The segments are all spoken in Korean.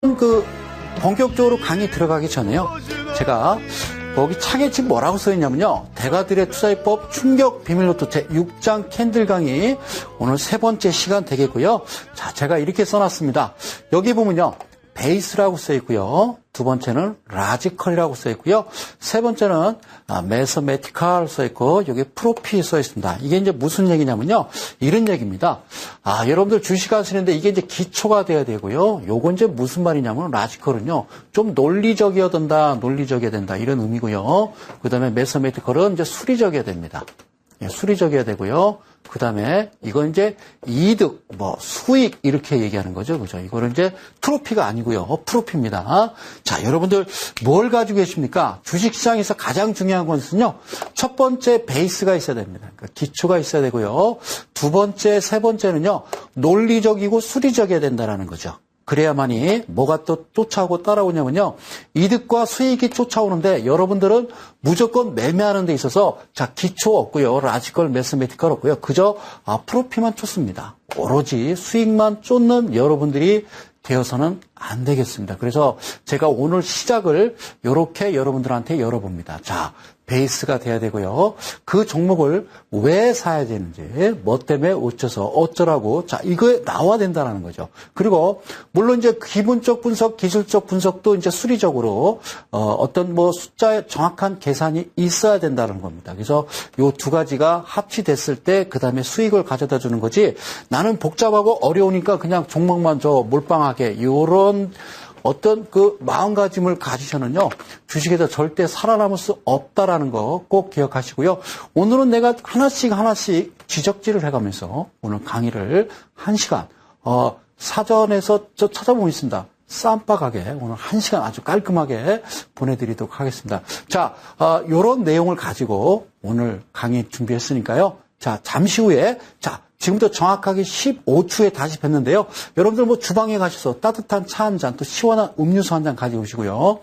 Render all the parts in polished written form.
그 본격적으로 강의 들어가기 전에요. 제가 거기 창에 지금 뭐라고 써있냐면요. 대가들의 투자입법 충격 비밀노트 제6장 캔들 강의 오늘 세 번째 시간 되겠고요. 자, 제가 이렇게 써놨습니다. 여기 보면요. 베이스라고 써있고요. 두 번째는 라지컬이라고 써있고요. 세 번째는 매서메티컬 써있고 여기 프로피 써있습니다. 이게 이제 무슨 얘기냐면요. 이런 얘기입니다. 여러분들 주식 하시는데 이게 이제 기초가 돼야 되고요. 요건 이제 무슨 말이냐면 라지컬은요. 좀 논리적이어야 된다. 이런 의미고요. 그 다음에 매서메티컬은 이제 수리적이어야 됩니다. 예, 수리적이어야 되고요. 그 다음에 이건 이제 이득, 수익 이렇게 얘기하는 거죠. 그죠? 이거는 이제 트로피가 아니고요. 프로피입니다. 자, 여러분들 뭘 가지고 계십니까? 주식시장에서 가장 중요한 것은요. 첫 번째 베이스가 있어야 됩니다. 그러니까 기초가 있어야 되고요. 두 번째, 세 번째는요. 논리적이고 수리적이어야 된다는 거죠. 그래야만이 뭐가 또 쫓아오고 따라오냐면요. 이득과 수익이 쫓아오는데 여러분들은 무조건 매매하는 데 있어서 자 기초 없고요. 라지컬, 매스메티컬 없고요. 그저 프로피만 쫓습니다. 오로지 수익만 쫓는 여러분들이 되어서는 안 되겠습니다. 그래서 제가 오늘 시작을 이렇게 여러분들한테 열어봅니다. 자, 베이스가 돼야 되고요. 그 종목을 왜 사야 되는지, 뭐 때문에 어쩌라고, 자, 이거에 나와야 된다는 거죠. 그리고, 물론 이제 기본적 분석, 기술적 분석도 이제 수리적으로, 어떤 숫자의 정확한 계산이 있어야 된다는 겁니다. 그래서 요 두 가지가 합치됐을 때, 그 다음에 수익을 가져다 주는 거지, 나는 복잡하고 어려우니까 그냥 종목만 몰빵하게, 요런, 어떤 그 마음가짐을 가지셔는요, 주식에서 절대 살아남을 수 없다라는 거 꼭 기억하시고요. 오늘은 내가 하나씩 지적질을 해가면서 오늘 강의를 1시간, 사전에서 저 찾아보고 있습니다. 쌈박하게 오늘 1시간 아주 깔끔하게 보내드리도록 하겠습니다. 자, 요런 내용을 가지고 오늘 강의 준비했으니까요. 자, 잠시 후에, 지금부터 정확하게 15초에 다시 뵙는데요. 여러분들 주방에 가셔서 따뜻한 차 한 잔, 또 시원한 음료수 한 잔 가져오시고요.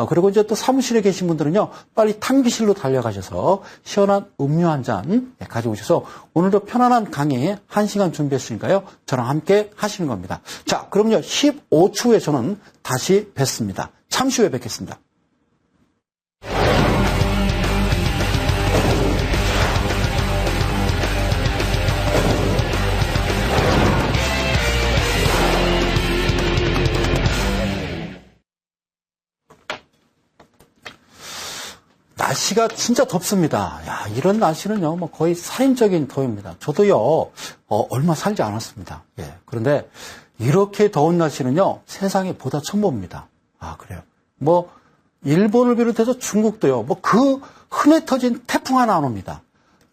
그리고 이제 또 사무실에 계신 분들은요, 빨리 탕비실로 달려가셔서 시원한 음료 한 잔 가져오셔서 오늘도 편안한 강의 1시간 준비했으니까요. 저랑 함께 하시는 겁니다. 자, 그럼요, 15초 후에 저는 다시 뵙습니다. 잠시 후에 뵙겠습니다. 날씨가 진짜 덥습니다. 야, 이런 날씨는요, 거의 살인적인 더위입니다. 저도요, 얼마 살지 않았습니다. 예. 그런데 이렇게 더운 날씨는요, 세상에 보다 처음 봅니다. 그래요. 일본을 비롯해서 중국도요, 그 흔해 터진 태풍 하나 안 옵니다.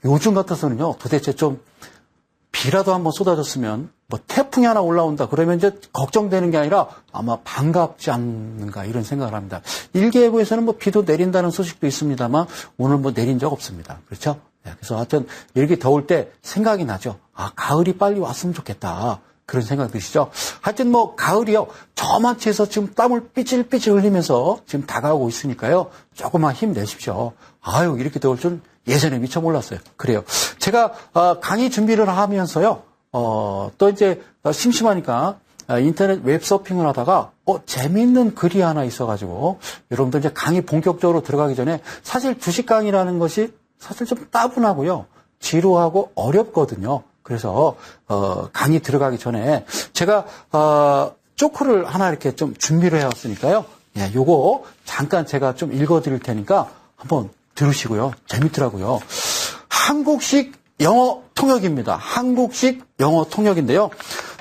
요즘 같아서는요, 도대체 좀 비라도 한번 쏟아졌으면 태풍이 하나 올라온다 그러면 이제 걱정되는 게 아니라 아마 반갑지 않는가 이런 생각을 합니다. 일기예보에서는 비도 내린다는 소식도 있습니다만 오늘 내린 적 없습니다. 그렇죠? 그래서 하여튼 이렇게 더울 때 생각이 나죠. 가을이 빨리 왔으면 좋겠다. 그런 생각 드시죠? 하여튼 가을이요. 저만치에서 지금 땀을 삐질삐질 흘리면서 지금 다가오고 있으니까요. 조금만 힘내십시오. 이렇게 더울 줄 예전에 미처 몰랐어요. 그래요. 제가 강의 준비를 하면서요. 또 이제 심심하니까 인터넷 웹서핑을 하다가 재미있는 글이 하나 있어가지고 여러분들 이제 강의 본격적으로 들어가기 전에 사실 주식 강의라는 것이 사실 좀 따분하고요. 지루하고 어렵거든요. 그래서 강의 들어가기 전에 제가 쪼크를 하나 이렇게 좀 준비를 해왔으니까요. 예, 요거 잠깐 제가 좀 읽어드릴 테니까 한번 들으시고요. 재밌더라고요. 한국식 영어 통역입니다. 한국식 영어 통역인데요.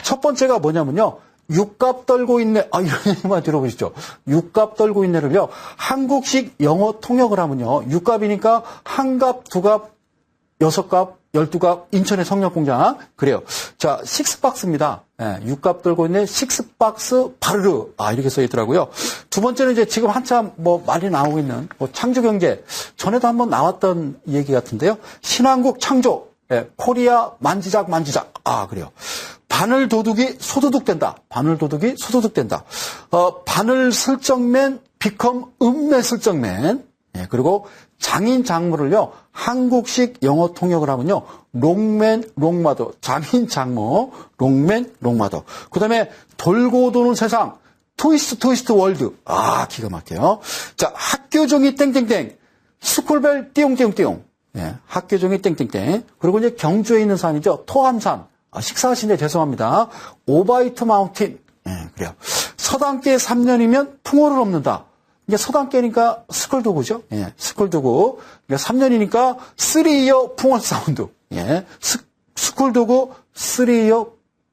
첫 번째가 뭐냐면요. 육갑 떨고 있네. 이런 얘기만 들어보시죠. 육갑 떨고 있네를요. 한국식 영어 통역을 하면요. 육갑이니까 한갑, 두갑, 여섯갑, 12갑, 인천의 성력공장. 그래요. 자, 식스박스입니다. 예, 육갑 떨고 있네, 식스박스 바르르. 이렇게 써있더라고요. 두 번째는 이제 지금 한참 말이 나오고 있는 창조경제. 전에도 한번 나왔던 얘기 같은데요. 신한국 창조. 예, 코리아 만지작. 그래요. 바늘 도둑이 소도둑 된다. 바늘 도둑이 소도둑 된다. 바늘 슬쩍맨 비컴 음매 슬쩍맨. 예, 그리고 장인 장모를요, 한국식 영어 통역을 하면요, 롱맨 롱마더, 장인 장모, 롱맨 롱마더. 그 다음에 돌고 도는 세상, 트위스트 월드. 아, 기가 막혀요. 자, 학교 종이 땡땡땡. 스쿨벨 띠용띠용띠용. 예, 학교 종이 땡땡땡. 그리고 이제 경주에 있는 산이죠. 토암산. 아, 식사하시는데 죄송합니다. 오바이트 마운틴. 예, 그래요. 서당계 3년이면 풍어를 넘는다. 이게 서당계니까 스쿨도구죠. 예, 스쿨도구. 그러니까 3년이니까 3이어 풍월 사운드. 예, 스쿨도구 3이어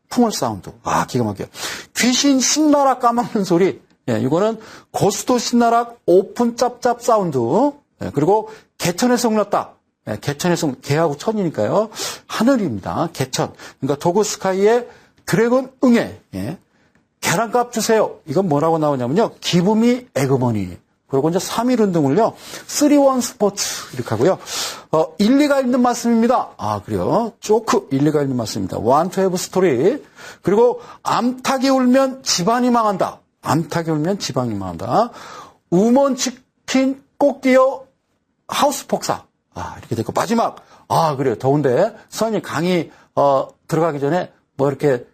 풍월 사운드. 아, 기가 막혀요. 귀신 신나락 까먹는 소리. 예, 이거는 고스톱 신나락 오픈 짭짭 사운드. 예, 그리고 개천에서 울렸다. 예, 개천에서 개하고 천이니까요. 하늘입니다. 개천. 그러니까 도그스카이의 드래곤 응애. 예. 계란값 주세요. 이건 뭐라고 나오냐면요. 기브미 에그머니. 그리고 이제 3일 운동을요. 3-1 스포츠. 이렇게 하고요. 일리가 있는 말씀입니다. 아, 그래요. 조크. 일리가 있는 말씀입니다. Want to have story. 그리고 암탉이 울면 집안이 망한다. 암탉이 울면 집안이 망한다. 우먼 치킨 꼭지어 하우스 폭사. 아, 이렇게 됐고. 마지막. 아, 그래요. 더운데. 선생님 강의, 들어가기 전에 뭐 이렇게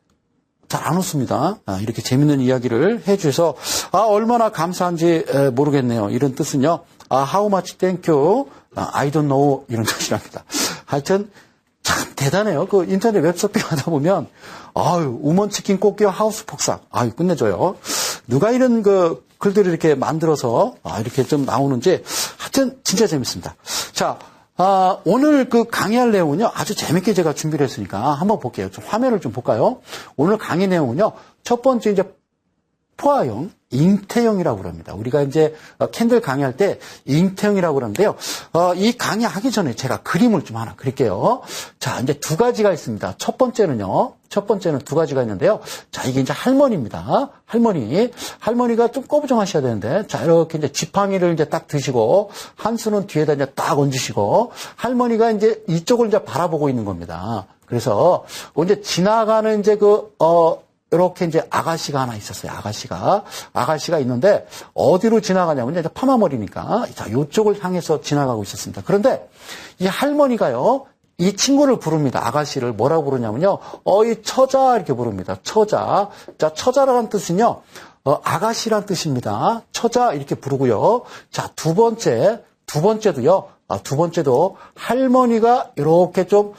잘 안 웃습니다. 아, 이렇게 재밌는 이야기를 해주셔서, 아, 얼마나 감사한지 모르겠네요. 이런 뜻은요. 아, how much thank you. I don't know. 이런 뜻이랍니다. 하여튼, 참 대단해요. 그 인터넷 웹서핑 하다 보면, 아유, 우먼치킨 꽃게와 하우스 폭삭. 아유, 끝내줘요. 누가 이런 그 글들을 이렇게 만들어서, 이렇게 좀 나오는지, 하여튼, 진짜 재밌습니다. 자, 오늘 그 강의할 내용은요, 아주 재밌게 제가 준비를 했으니까 한번 볼게요. 좀 화면을 좀 볼까요? 오늘 강의 내용은요, 첫 번째 이제 포화형, 잉태형이라고 그럽니다. 우리가 이제 캔들 강의할 때 잉태형이라고 그러는데요. 이 강의하기 전에 제가 그림을 좀 하나 그릴게요. 자, 이제 두 가지가 있습니다. 첫 번째는 두 가지가 있는데요. 자, 이게 이제 할머니입니다. 할머니가 좀 꼬부정하셔야 되는데, 자, 이렇게 이제 지팡이를 이제 딱 드시고, 한 수는 뒤에다 이제 딱 얹으시고, 할머니가 이제 이쪽을 이제 바라보고 있는 겁니다. 그래서, 이제 지나가는 이제 이렇게 이제 아가씨가 하나 있었어요. 아가씨가 있는데 어디로 지나가냐면 이제 파마머리니까 자, 요쪽을 향해서 지나가고 있었습니다. 그런데 이 할머니가요. 이 친구를 부릅니다. 아가씨를 뭐라고 부르냐면요. 이 처자 이렇게 부릅니다. 처자. 자, 처자라는 뜻은요. 아가씨란 뜻입니다. 처자 이렇게 부르고요. 자, 두 번째도요. 두 번째도 할머니가 이렇게 좀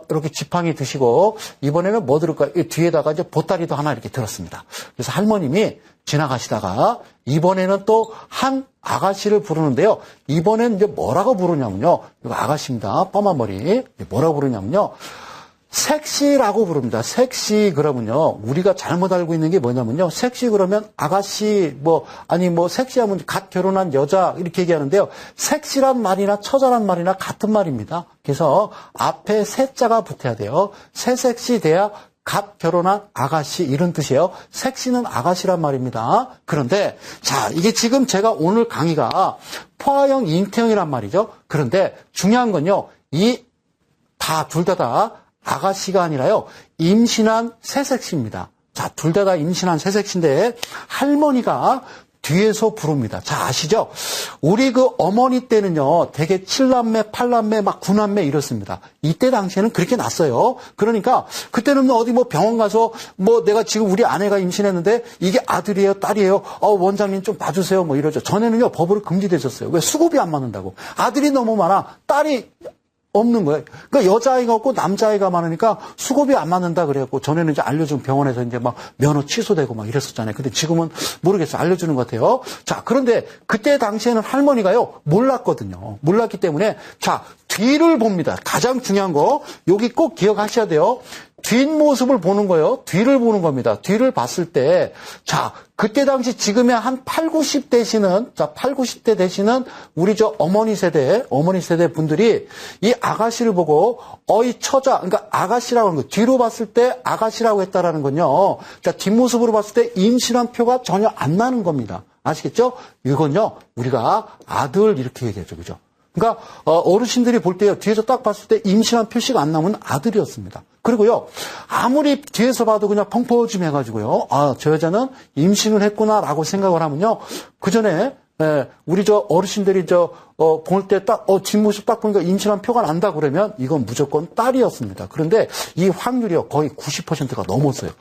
이렇게 지팡이 드시고 이번에는 뭐 들을까요? 뒤에다가 이제 보따리도 하나 이렇게 들었습니다. 그래서 할머님이 지나가시다가 이번에는 또 한 아가씨를 부르는데요. 이번엔 이제 뭐라고 부르냐면요. 이거 아가씨입니다. 뻔한 머리. 뭐라고 부르냐면요. 섹시라고 부릅니다. 섹시 그러면요. 우리가 잘못 알고 있는 게 뭐냐면요. 섹시 그러면 아가씨 섹시하면 갓 결혼한 여자 이렇게 얘기하는데요. 섹시란 말이나 처자란 말이나 같은 말입니다. 그래서 앞에 세자가 붙어야 돼요. 새섹시 돼야 갓 결혼한 아가씨 이런 뜻이에요. 섹시는 아가씨란 말입니다. 그런데 자, 이게 지금 제가 오늘 강의가 포화형, 잉태형이란 말이죠. 그런데 중요한 건요. 둘 다 아가씨가 아니라요. 임신한 새색시입니다. 자, 둘 다 임신한 새색시인데 할머니가 뒤에서 부릅니다. 자, 아시죠? 우리 그 어머니 때는요. 대개 7남매, 8남매, 막 9남매 이렇습니다. 이때 당시에는 그렇게 났어요. 그러니까 그때는 어디 병원 가서 내가 지금 우리 아내가 임신했는데 이게 아들이에요, 딸이에요. 원장님 좀 봐주세요. 이러죠. 전에는요. 법으로 금지되셨어요. 왜? 수급이 안 맞는다고. 아들이 너무 많아. 딸이 없는 거예요. 그러니까 여자아이가 없고 남자아이가 많으니까 수급이 안 맞는다 그래갖고 전에는 이제 알려준 병원에서 이제 면허 취소되고 이랬었잖아요. 근데 지금은 모르겠어요. 알려주는 것 같아요. 자, 그런데 그때 당시에는 할머니가요, 몰랐거든요. 몰랐기 때문에 자, 뒤를 봅니다. 가장 중요한 거, 여기 꼭 기억하셔야 돼요. 뒷모습을 보는 거예요. 뒤를 보는 겁니다. 뒤를 봤을 때, 자, 그때 당시 지금의 한 8, 90대 되시는 우리 어머니 세대 분들이 이 아가씨를 보고, 이 처자, 그러니까 아가씨라고 하는 거, 뒤로 봤을 때 아가씨라고 했다라는 건요. 자, 뒷모습으로 봤을 때 임신한 표가 전혀 안 나는 겁니다. 아시겠죠? 이건요, 우리가 아들 이렇게 얘기하죠. 그죠? 그러니까 어르신들이 볼 때요, 뒤에서 딱 봤을 때 임신한 표시가 안 나면 아들이었습니다. 그리고요, 아무리 뒤에서 봐도 그냥 펑퍼짐 해가지고요, 저 여자는 임신을 했구나라고 생각을 하면요, 그 전에 우리 어르신들이 볼 때 딱, 뒷모습 딱 보니까 임신한 표가 난다 그러면 이건 무조건 딸이었습니다. 그런데 이 확률이요, 거의 90%가 넘었어요.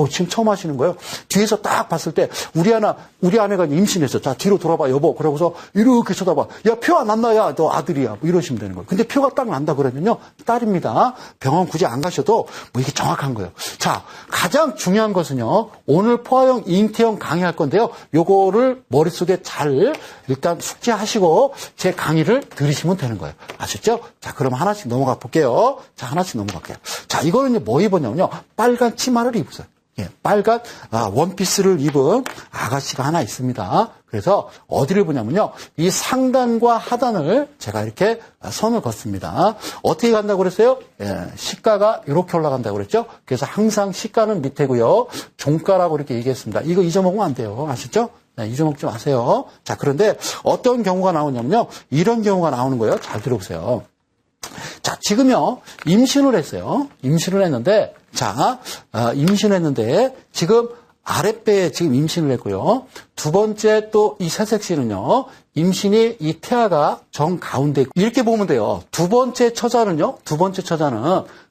지금 처음 하시는 거예요? 뒤에서 딱 봤을 때, 우리 아내가 임신했어. 자, 뒤로 돌아봐, 여보. 그러고서 이렇게 쳐다봐. 야, 표 안 났나? 야, 너 아들이야. 뭐 이러시면 되는 거예요. 근데 표가 딱 난다 그러면요, 딸입니다. 병원 굳이 안 가셔도 뭐 이게 정확한 거예요. 자, 가장 중요한 것은요, 오늘 포화형, 잉태형 강의할 건데요, 요거를 머릿속에 잘 일단 숙지하시고 제 강의를 들으시면 되는 거예요. 아셨죠? 자, 그럼 하나씩 넘어가 볼게요. 자, 하나씩 넘어갈게요. 자, 이거는 이제 뭐 입었냐면요, 빨간 치마를 입었어요. 예, 빨간 원피스를 입은 아가씨가 하나 있습니다. 그래서 어디를 보냐면요, 이 상단과 하단을 제가 이렇게 선을 긋습니다. 어떻게 간다고 그랬어요? 예, 시가가 이렇게 올라간다고 그랬죠? 그래서 항상 시가는 밑에고요, 종가라고 이렇게 얘기했습니다. 이거 잊어먹으면 안 돼요. 아시죠? 네, 잊어먹지 마세요. 자, 그런데 어떤 경우가 나오냐면요, 이런 경우가 나오는 거예요. 잘 들어보세요. 자, 지금요, 임신을 했어요. 임신을 했는데, 자, 임신했는데, 지금 아랫배에 지금 임신을 했고요. 두 번째 또 이 새색 씨는요, 임신이 이 태아가 정 가운데, 이렇게 보면 돼요. 두 번째 처자는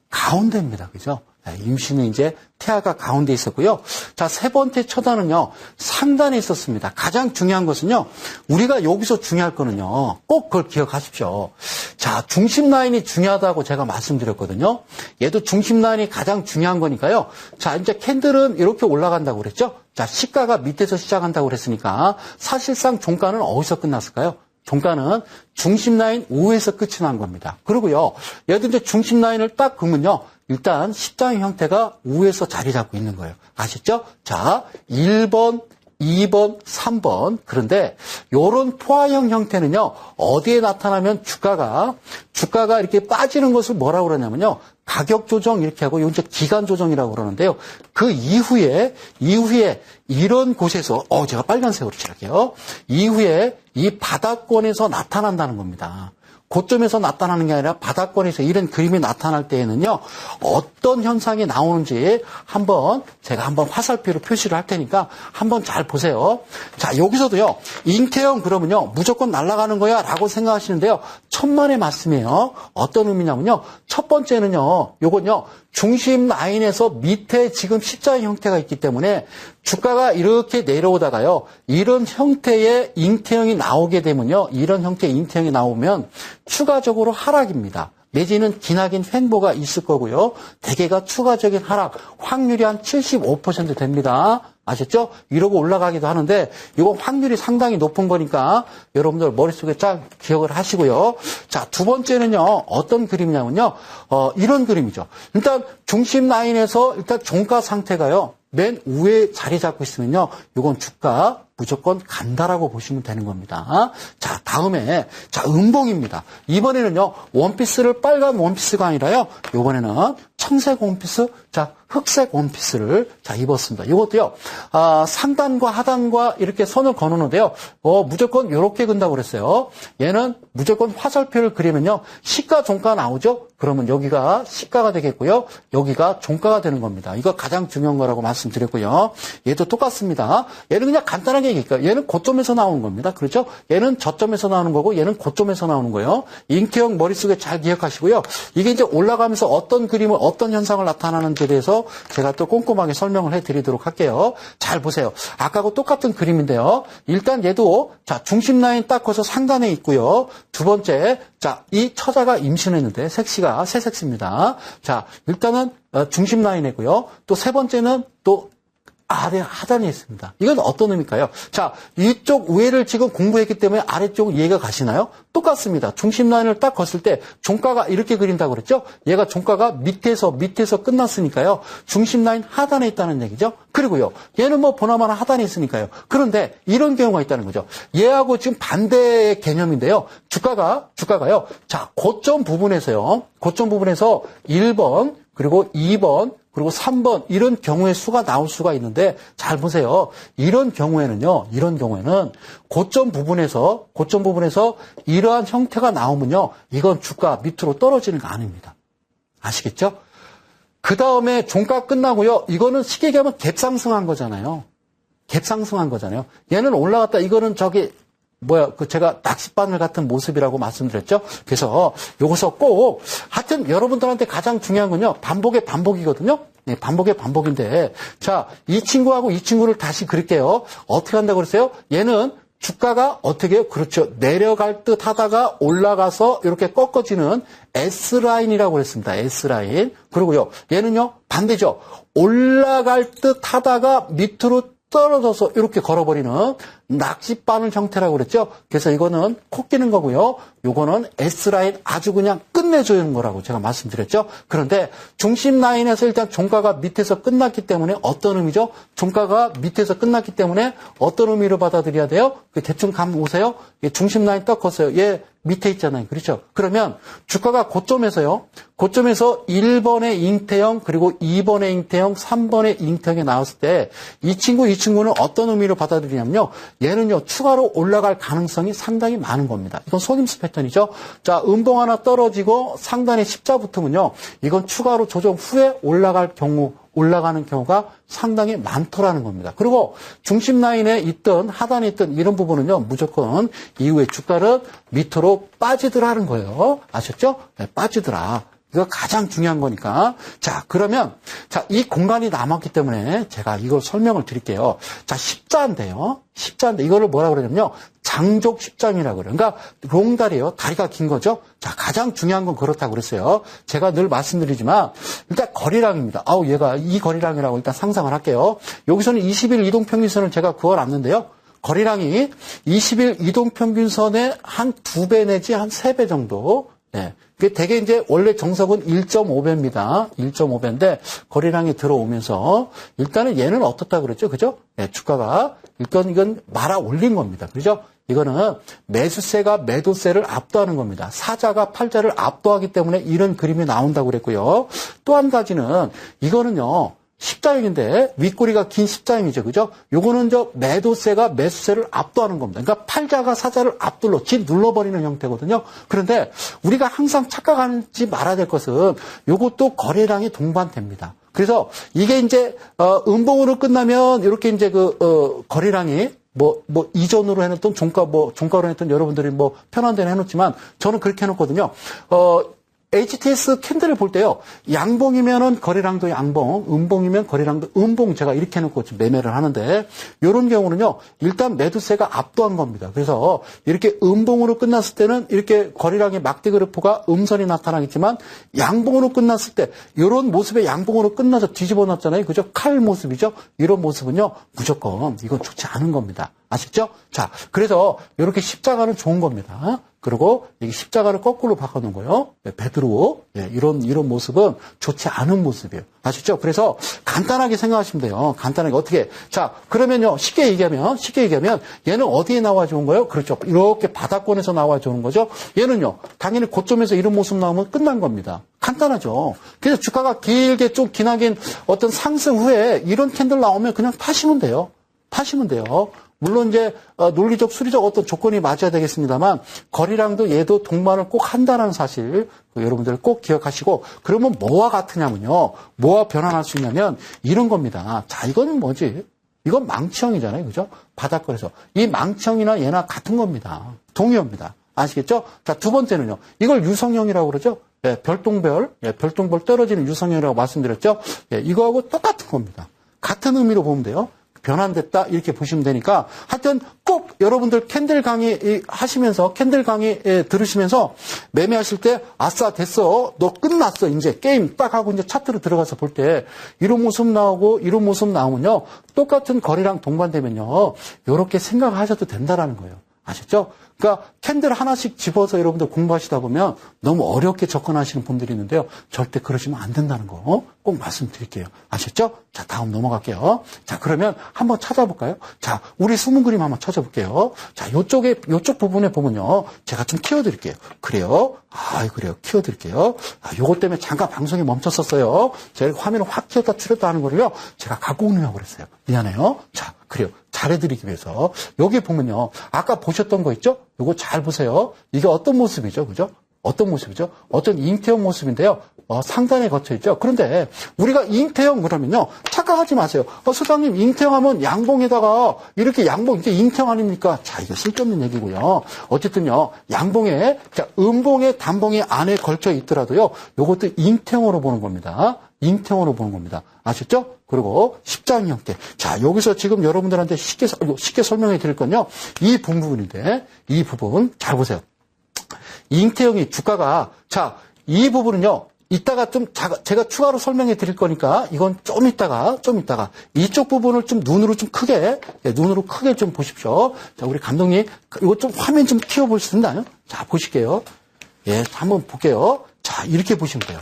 가운데입니다. 그죠? 임신은 이제 태아가 가운데 있었고요. 자, 세 번째 처자는요, 상단에 있었습니다. 가장 중요한 것은요, 우리가 여기서 중요할 거는요, 꼭 그걸 기억하십시오. 자, 중심 라인이 중요하다고 제가 말씀드렸거든요. 얘도 중심 라인이 가장 중요한 거니까요. 자, 이제 캔들은 이렇게 올라간다고 그랬죠? 자, 시가가 밑에서 시작한다고 그랬으니까 사실상 종가는 어디서 끝났을까요? 종가는 중심 라인 우에서 끝이 난 겁니다. 그리고요, 얘도 이제 중심 라인을 딱 그으면요, 일단 십자형 형태가 우에서 자리 잡고 있는 거예요. 아셨죠? 자, 1번, 2번, 3번. 그런데 요런 포화형 형태는요, 어디에 나타나면 주가가 이렇게 빠지는 것을 뭐라고 그러냐면요, 가격 조정 이렇게 하고, 이건 이제 기간 조정이라고 그러는데요. 그 이후에 이런 곳에서, 제가 빨간색으로 칠할게요. 이후에 이 바닥권에서 나타난다는 겁니다. 고점에서 나타나는 게 아니라 바닥권에서 이런 그림이 나타날 때에는요, 어떤 현상이 나오는지 제가 한번 화살표로 표시를 할 테니까 한번 잘 보세요. 자, 여기서도요, 잉태형 그러면요, 무조건 날아가는 거야 라고 생각하시는데요, 천만의 말씀이에요. 어떤 의미냐면요, 첫 번째는요, 요건요, 중심 라인에서 밑에 지금 십자의 형태가 있기 때문에 주가가 이렇게 내려오다가요, 이런 형태의 잉태형이 나오게 되면요, 이런 형태의 잉태형이 나오면 추가적으로 하락입니다. 내지는 기나긴 횡보가 있을 거고요. 대개가 추가적인 하락, 확률이 한 75% 됩니다. 아셨죠? 이러고 올라가기도 하는데 이건 확률이 상당히 높은 거니까 여러분들 머릿속에 쫙 기억을 하시고요. 자, 두 번째는요. 어떤 그림이냐면요. 이런 그림이죠. 일단 중심 라인에서 일단 종가 상태가요, 맨 위에 자리 잡고 있으면요, 이건 주가 무조건 간다라고 보시면 되는 겁니다. 자, 다음에 음봉입니다. 이번에는요, 원피스를 빨간 원피스가 아니라요, 이번에는 청색 원피스, 흑색 원피스를 입었습니다. 이것도요, 상단과 하단과 이렇게 선을 거누는데요, 무조건 이렇게 근다고 그랬어요. 얘는 무조건 화살표를 그리면요, 시가 종가 나오죠? 그러면 여기가 시가가 되겠고요, 여기가 종가가 되는 겁니다. 이거 가장 중요한 거라고 말씀드렸고요. 얘도 똑같습니다. 얘는 그냥 간단하게 얘기할게요. 얘는 고점에서 나오는 겁니다. 그렇죠? 얘는 저점에서 나오는 거고, 얘는 고점에서 나오는 거예요. 잉태형 머릿속에 잘 기억하시고요. 이게 이제 올라가면서 어떤 그림을, 어떤 현상을 나타나는지에 대해서 제가 또 꼼꼼하게 설명을 해드리도록 할게요. 잘 보세요. 아까하고 똑같은 그림인데요. 일단 얘도 중심 라인 딱 커서 상단에 있고요. 두 번째, 이 처자가 임신했는데 색시가 새색시입니다. 일단은 중심 라인이고요. 또 세 번째는 또 하단에 있습니다. 이건 어떤 의미일까요? 이쪽 위에를 지금 공부했기 때문에 아래쪽은 이해가 가시나요? 똑같습니다. 중심 라인을 딱 걷을 때 종가가 이렇게 그린다고 그랬죠? 얘가 종가가 밑에서 끝났으니까요. 중심 라인 하단에 있다는 얘기죠. 그리고요, 얘는 보나마나 하단에 있으니까요. 그런데 이런 경우가 있다는 거죠. 얘하고 지금 반대의 개념인데요. 주가가요. 고점 부분에서 1번, 그리고 2번, 그리고 3번 이런 경우의 수가 나올 수가 있는데 잘 보세요. 이런 경우에는 고점 부분에서 이러한 형태가 나오면요, 이건 주가 밑으로 떨어지는 거 아닙니다. 아시겠죠? 그 다음에 종가 끝나고요, 이거는 쉽게 얘기하면 갭상승한 거잖아요. 얘는 올라갔다, 이거는 제가 낚싯바늘 같은 모습이라고 말씀드렸죠. 그래서 요것을 꼭, 하여튼 여러분들한테 가장 중요한 건요, 반복의 반복이거든요. 네, 반복의 반복인데, 자, 이 친구하고 이 친구를 다시 그릴게요. 어떻게 한다고 그랬어요? 얘는 주가가 어떻게 해요? 그렇죠. 내려갈 듯 하다가 올라가서 이렇게 꺾어지는 S라인이라고 그랬습니다. S라인. 그리고요, 얘는요, 반대죠. 올라갈 듯 하다가 밑으로 떨어져서 이렇게 걸어버리는 낚싯바늘 형태라고 그랬죠. 그래서 이거는 코 끼는 거고요. 요거는 S라인 아주 그냥 끝내주는 거라고 제가 말씀드렸죠. 그런데 중심 라인에서 일단 종가가 밑에서 끝났기 때문에 어떤 의미죠? 종가가 밑에서 끝났기 때문에 어떤 의미로 받아들여야 돼요? 대충 감 오세요? 중심 라인 떴었어요. 얘 밑에 있잖아요. 그렇죠? 그러면 주가가 고점에서 1번의 잉태형 그리고 2번의 잉태형, 3번의 잉태형에 나왔을 때 이 친구는 어떤 의미로 받아들이냐면요. 얘는요, 추가로 올라갈 가능성이 상당히 많은 겁니다. 이건 속임수 패턴이죠. 자, 음봉 하나 떨어지고 상단에 십자 붙으면요, 이건 추가로 조정 후에 올라가는 경우가 상당히 많더라는 겁니다. 그리고 중심 라인에 있든 하단에 있든 이런 부분은요, 무조건 이후에 주가는 밑으로 빠지더라는 거예요. 아셨죠? 네, 빠지더라. 이거 가장 중요한 거니까. 자, 그러면, 자, 이 공간이 남았기 때문에 제가 이걸 설명을 드릴게요. 자, 십자인데요. 십자인데 이거를 뭐라 그러냐면요. 장족 십장이라고 그래요. 그러니까 롱다리예요. 다리가 긴 거죠. 자, 가장 중요한 건 그렇다고 그랬어요. 제가 늘 말씀드리지만 일단 거리량입니다. 얘가 이 거리량이라고 일단 상상을 할게요. 여기서는 20일 이동평균선을 제가 그어놨는데요. 거리량이 20일 이동평균선의 한 2배 내지 한 3배 정도. 네. 그게 되게 이제 원래 정석은 1.5배입니다. 1.5배인데 거래량이 들어오면서 일단은 얘는 어떻다 그랬죠? 그죠? 네, 주가가 일단 이건 말아 올린 겁니다. 그죠? 이거는 매수세가 매도세를 압도하는 겁니다. 사자가 팔자를 압도하기 때문에 이런 그림이 나온다고 그랬고요. 또 한 가지는 이거는요. 십자형인데 윗꼬리가 긴 십자형이죠. 그죠? 요거는 매도세가 매수세를 압도하는 겁니다. 그러니까 팔자가 사자를 압둘러 눌러버리는 형태거든요. 그런데 우리가 항상 착각하지 말아야 될 것은 요것도 거래량이 동반됩니다. 그래서 이게 이제 음봉으로 끝나면 이렇게 이제 거래량이 이전으로 해놓던 종가로 해놓던 여러분들이 편한 데는 해놓지만 저는 그렇게 해놓거든요. HTS 캔들을 볼 때요. 양봉이면은 거래량도 양봉, 음봉이면 거래량도 음봉 제가 이렇게 해놓고 지금 매매를 하는데 이런 경우는요. 일단 매도세가 압도한 겁니다. 그래서 이렇게 음봉으로 끝났을 때는 이렇게 거래량의 막대 그래프가 음선이 나타나겠지만 양봉으로 끝났을 때 이런 모습의 양봉으로 끝나서 뒤집어 놨잖아요. 그죠? 칼 모습이죠? 이런 모습은요. 무조건 이건 좋지 않은 겁니다. 아시죠? 자, 그래서 이렇게 십자가는 좋은 겁니다. 그리고 이 십자가를 거꾸로 바꿔놓은 거예요. 베드로. 이런 모습은 좋지 않은 모습이에요. 아시죠? 그래서 간단하게 생각하시면 돼요. 간단하게 어떻게. 자, 그러면요. 쉽게 얘기하면 얘는 어디에 나와 좋은 거예요? 그렇죠. 이렇게 바닥권에서 나와 좋은 거죠. 얘는요. 당연히 고점에서 이런 모습 나오면 끝난 겁니다. 간단하죠. 그래서 주가가 길게 좀 기나긴 어떤 상승 후에 이런 캔들 나오면 그냥 파시면 돼요. 물론 이제 논리적 수리적 어떤 조건이 맞아야 되겠습니다만 거리량도 얘도 동반을 꼭 한다는 사실 여러분들 꼭 기억하시고 그러면 뭐와 같으냐면요. 뭐와 변환할 수 있냐면 이런 겁니다. 자, 이건 뭐지? 이건 망치형이잖아요. 그죠? 바닥권에서. 이 망치형이나 얘나 같은 겁니다. 동의어입니다. 아시겠죠? 자, 두 번째는요. 이걸 유성형이라고 그러죠? 별똥별 떨어지는 유성형이라고 말씀드렸죠? 이거하고 똑같은 겁니다. 같은 의미로 보면 돼요. 변환됐다 이렇게 보시면 되니까 하여튼 꼭 여러분들 캔들 강의 하시면서 캔들 강의 들으시면서 매매하실 때 아싸 됐어 너 끝났어 이제 게임 딱 하고 이제 차트로 들어가서 볼 때 이런 모습 나오고 이런 모습 나오면요 똑같은 거리랑 동반되면요 이렇게 생각하셔도 된다라는 거예요. 아셨죠? 그러니까 캔들 하나씩 집어서 여러분들 공부하시다 보면 너무 어렵게 접근하시는 분들이 있는데요. 절대 그러시면 안 된다는 거 꼭 말씀드릴게요. 아셨죠? 자, 다음 넘어갈게요. 자, 그러면 한번 찾아볼까요? 자, 우리 숨은 그림 한번 찾아볼게요. 자, 요쪽 부분에 보면요. 제가 좀 키워드릴게요. 그래요? 그래요. 키워드릴게요. 요것 때문에 잠깐 방송이 멈췄었어요. 제가 화면을 확 키웠다 줄였다 하는 거를요. 제가 갖고 오느냐고 그랬어요. 미안해요. 자, 그래요. 잘해드리기 위해서. 여기 보면요. 아까 보셨던 거 있죠? 요거 잘 보세요. 이게 어떤 모습이죠? 그죠? 어떤 모습이죠? 어떤 잉태형 모습인데요. 상단에 거쳐 있죠. 그런데 우리가 잉태형 그러면요. 착각하지 마세요. 소장님 잉태형하면 양봉에다가 이렇게 양봉 이게 잉태형 아닙니까? 자, 이거 쓸데없는 얘기고요. 어쨌든요. 양봉에 자, 음봉에 단봉이 안에 걸쳐 있더라도요. 요것도 잉태형으로 보는 겁니다. 잉태형으로 보는 겁니다. 아셨죠? 그리고 십자인 형태. 자, 여기서 지금 여러분들한테 쉽게 설명해 드릴 건요. 이 부분인데, 이 부분 잘 보세요. 잉태형이 주가가, 자, 이 부분은요, 이따가 좀 제가 추가로 설명해 드릴 거니까, 이건 좀 이따가, 이쪽 부분을 좀 눈으로 좀 크게, 눈으로 크게 좀 보십시오. 자, 우리 감독님, 이거 좀 화면 좀 키워볼 수 있나요? 자, 보실게요. 예, 한번 볼게요. 자, 이렇게 보시면 돼요.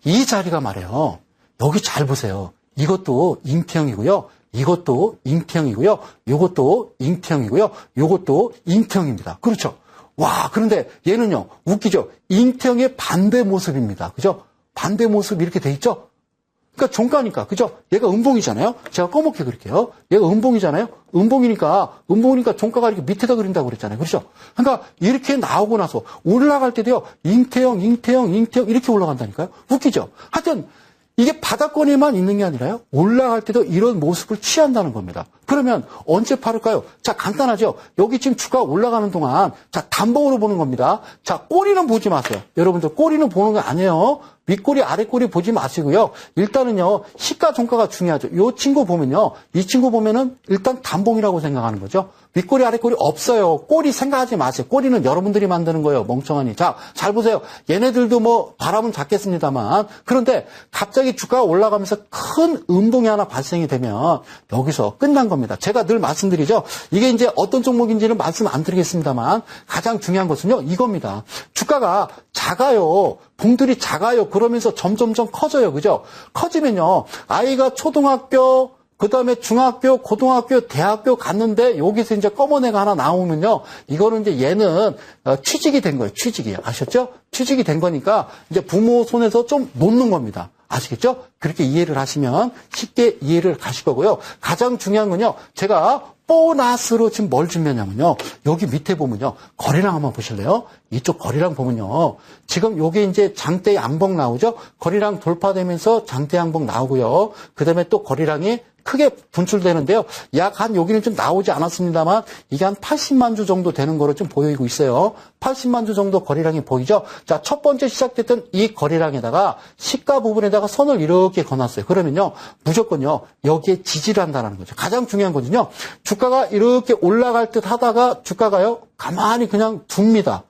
이 자리가 말이에요. 여기 잘 보세요. 이것도 잉태형이고요. 이것도 잉태형이고요. 요것도 잉태형이고요. 요것도 잉태형입니다. 그렇죠? 와, 그런데 얘는요, 웃기죠? 잉태형의 반대 모습입니다. 그죠? 반대 모습 이렇게 돼 있죠? 그러니까 종가니까, 그죠? 얘가 음봉이잖아요? 제가 꺼멓게 그릴게요. 얘가 음봉이잖아요? 음봉이니까 종가가 이렇게 밑에다 그린다고 그랬잖아요. 그렇죠? 그러니까 이렇게 나오고 나서 올라갈 때도요, 잉태형 이렇게 올라간다니까요? 웃기죠? 하여튼, 이게 바닥권에만 있는 게 아니라요. 올라갈 때도 이런 모습을 취한다는 겁니다. 그러면 언제 팔을까요? 자, 간단하죠. 여기 지금 주가 올라가는 동안 자, 단봉으로 보는 겁니다. 자, 꼬리는 보지 마세요. 여러분들 꼬리는 보는 거 아니에요. 윗꼬리, 아랫꼬리 보지 마시고요. 일단은요, 시가 종가가 중요하죠. 이 친구 보면요. 이 친구 보면은 일단 단봉이라고 생각하는 거죠. 윗꼬리, 아랫꼬리 없어요. 꼬리 생각하지 마세요. 꼬리는 여러분들이 만드는 거예요. 멍청하니. 자, 잘 보세요. 얘네들도 뭐 바람은 잡겠습니다만. 그런데 갑자기 주가가 올라가면서 큰 음봉이 하나 발생이 되면 여기서 끝난 겁니다. 제가 늘 말씀드리죠. 이게 이제 어떤 종목인지는 말씀 안 드리겠습니다만 가장 중요한 것은요. 이겁니다. 주가가 작아요. 봉들이 작아요. 그러면서 점점점 커져요. 그죠? 커지면요. 아이가 초등학교, 그 다음에 중학교, 고등학교, 대학교 갔는데 여기서 이제 검은 애가 하나 나오면요. 이거는 이제 얘는 취직이 된 거예요. 취직이에요. 아셨죠? 취직이 된 거니까 이제 부모 손에서 좀 놓는 겁니다. 아시겠죠? 그렇게 이해를 하시면 쉽게 이해를 가실 거고요. 가장 중요한 건요. 제가 보너스로 지금 뭘 준비했냐면요. 여기 밑에 보면요. 거래량 한번 보실래요? 이쪽 거래량 보면요. 지금 요게 이제 장대 양봉 나오죠? 거래량 돌파되면서 장대 양봉 나오고요. 그 다음에 또 거래량이 크게 분출되는데요. 약 한 여기는 좀 나오지 않았습니다만 이게 한 80만 주 정도 되는 거로 좀 보이고 있어요. 80만 주 정도 거래량이 보이죠? 자, 첫 번째 시작됐던 이 거래량에다가 시가 부분에다가 선을 이렇게 그어놨어요. 그러면요. 무조건요. 여기에 지지를 한다는 거죠. 가장 중요한 거는요. 주가가 이렇게 올라갈 듯 하다가 주가가요. 가만히 그냥 둡니다.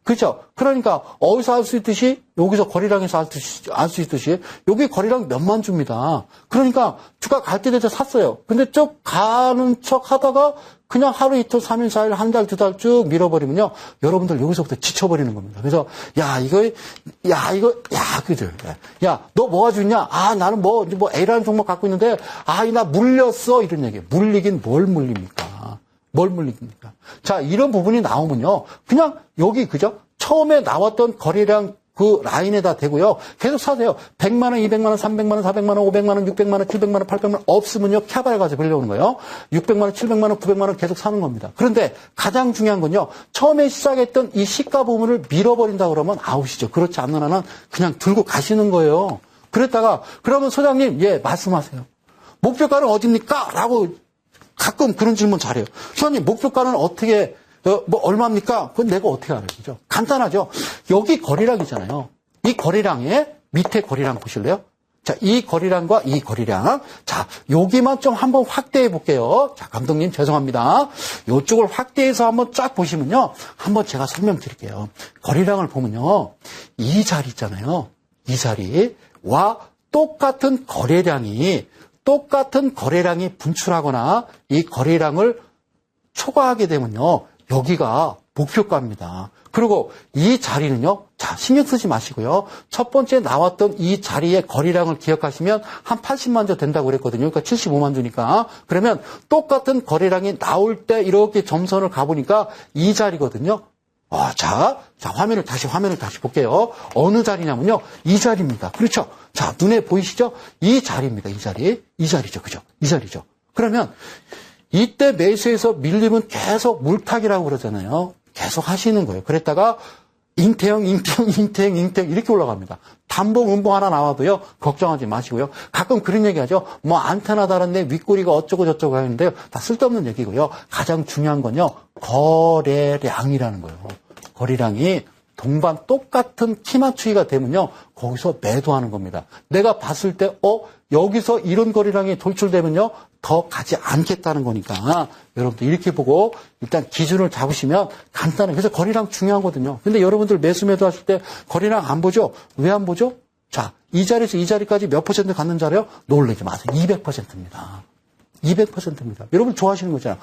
그렇죠? 그러니까 어디서 알 수 있듯이 여기서 거래량에서 알 수 있듯이 여기 거래량 몇만 주입니다. 그러니까 주가 갈 때 돼서 샀어요. 근데 쭉 가는 척 하다가 그냥 하루 이틀 3일 4일 한 달 두 달 쭉 밀어버리면요. 여러분들 여기서부터 지쳐버리는 겁니다. 그래서 그죠? 야, 너 뭐 가지고 있냐? 아, 나는 뭐 A라는 종목 갖고 있는데 나 물렸어. 이런 얘기예요. 물리긴 뭘 물립니까? 뭘 물립니까? 자, 이런 부분이 나오면요. 그냥 여기, 그죠? 처음에 나왔던 거래량 그 라인에다 대고요. 계속 사세요. 100만 원, 200만 원, 300만 원, 400만 원, 500만 원, 600만 원, 700만 원, 800만 원 없으면요. 캬바에 가서 빌려오는 거예요. 600만 원, 700만 원, 900만 원 계속 사는 겁니다. 그런데 가장 중요한 건요. 처음에 시작했던 이 시가 부분을 밀어버린다 그러면 아웃이죠. 그렇지 않는 한은 그냥 들고 가시는 거예요. 그랬다가 그러면 소장님, 예, 말씀하세요. 목표가는 어딥니까? 라고 가끔 그런 질문 잘해요. 소장님, 목표가는 어떻게, 얼마입니까? 그건 내가 어떻게 알아요? 그죠? 간단하죠? 여기 거래량이잖아요. 이 거래량에 밑에 거래량 보실래요? 자, 이 거래량과 이 거래량. 자, 여기만 좀 한번 확대해 볼게요. 자, 감독님 죄송합니다. 이쪽을 확대해서 한번 쫙 보시면요. 한번 제가 설명드릴게요. 거래량을 보면요. 이 자리 있잖아요. 이 자리와 똑같은 거래량이 분출하거나 이 거래량을 초과하게 되면요. 여기가 목표가입니다. 그리고 이 자리는요. 자, 신경 쓰지 마시고요. 첫 번째 나왔던 이 자리의 거래량을 기억하시면 한 80만 주 된다고 그랬거든요. 그러니까 75만 주니까. 그러면 똑같은 거래량이 나올 때 이렇게 점선을 가보니까 이 자리거든요. 자, 화면을 다시 볼게요. 어느 자리냐면요. 이 자리입니다. 그렇죠? 자, 눈에 보이시죠? 이 자리입니다. 이 자리죠. 그죠? 이 자리죠. 그러면 이때 매수해서 밀리면 계속 물타기라고 그러잖아요. 계속 하시는 거예요. 그랬다가 잉태형 이렇게 올라갑니다. 단봉, 음봉 하나 나와도요, 걱정하지 마시고요. 가끔 그런 얘기 하죠. 뭐 안테나 달았네, 윗꼬리가 어쩌고 저쩌고 하는데요. 다 쓸데없는 얘기고요. 가장 중요한 건요, 거래량이라는 거예요. 거래량이 동반 똑같은 키 맞추기가 되면요, 거기서 매도하는 겁니다. 내가 봤을 때, 여기서 이런 거래량이 돌출되면요, 더 가지 않겠다는 거니까, 여러분들 이렇게 보고, 일단 기준을 잡으시면 간단해. 그래서 거래량 중요하거든요. 근데 여러분들 매수 매도 하실 때 거래량 안 보죠? 왜 안 보죠? 자, 이 자리에서 이 자리까지 몇 퍼센트 갔는 자리요? 놀라지 마세요. 200%입니다. 200%입니다. 여러분 좋아하시는 거잖아요.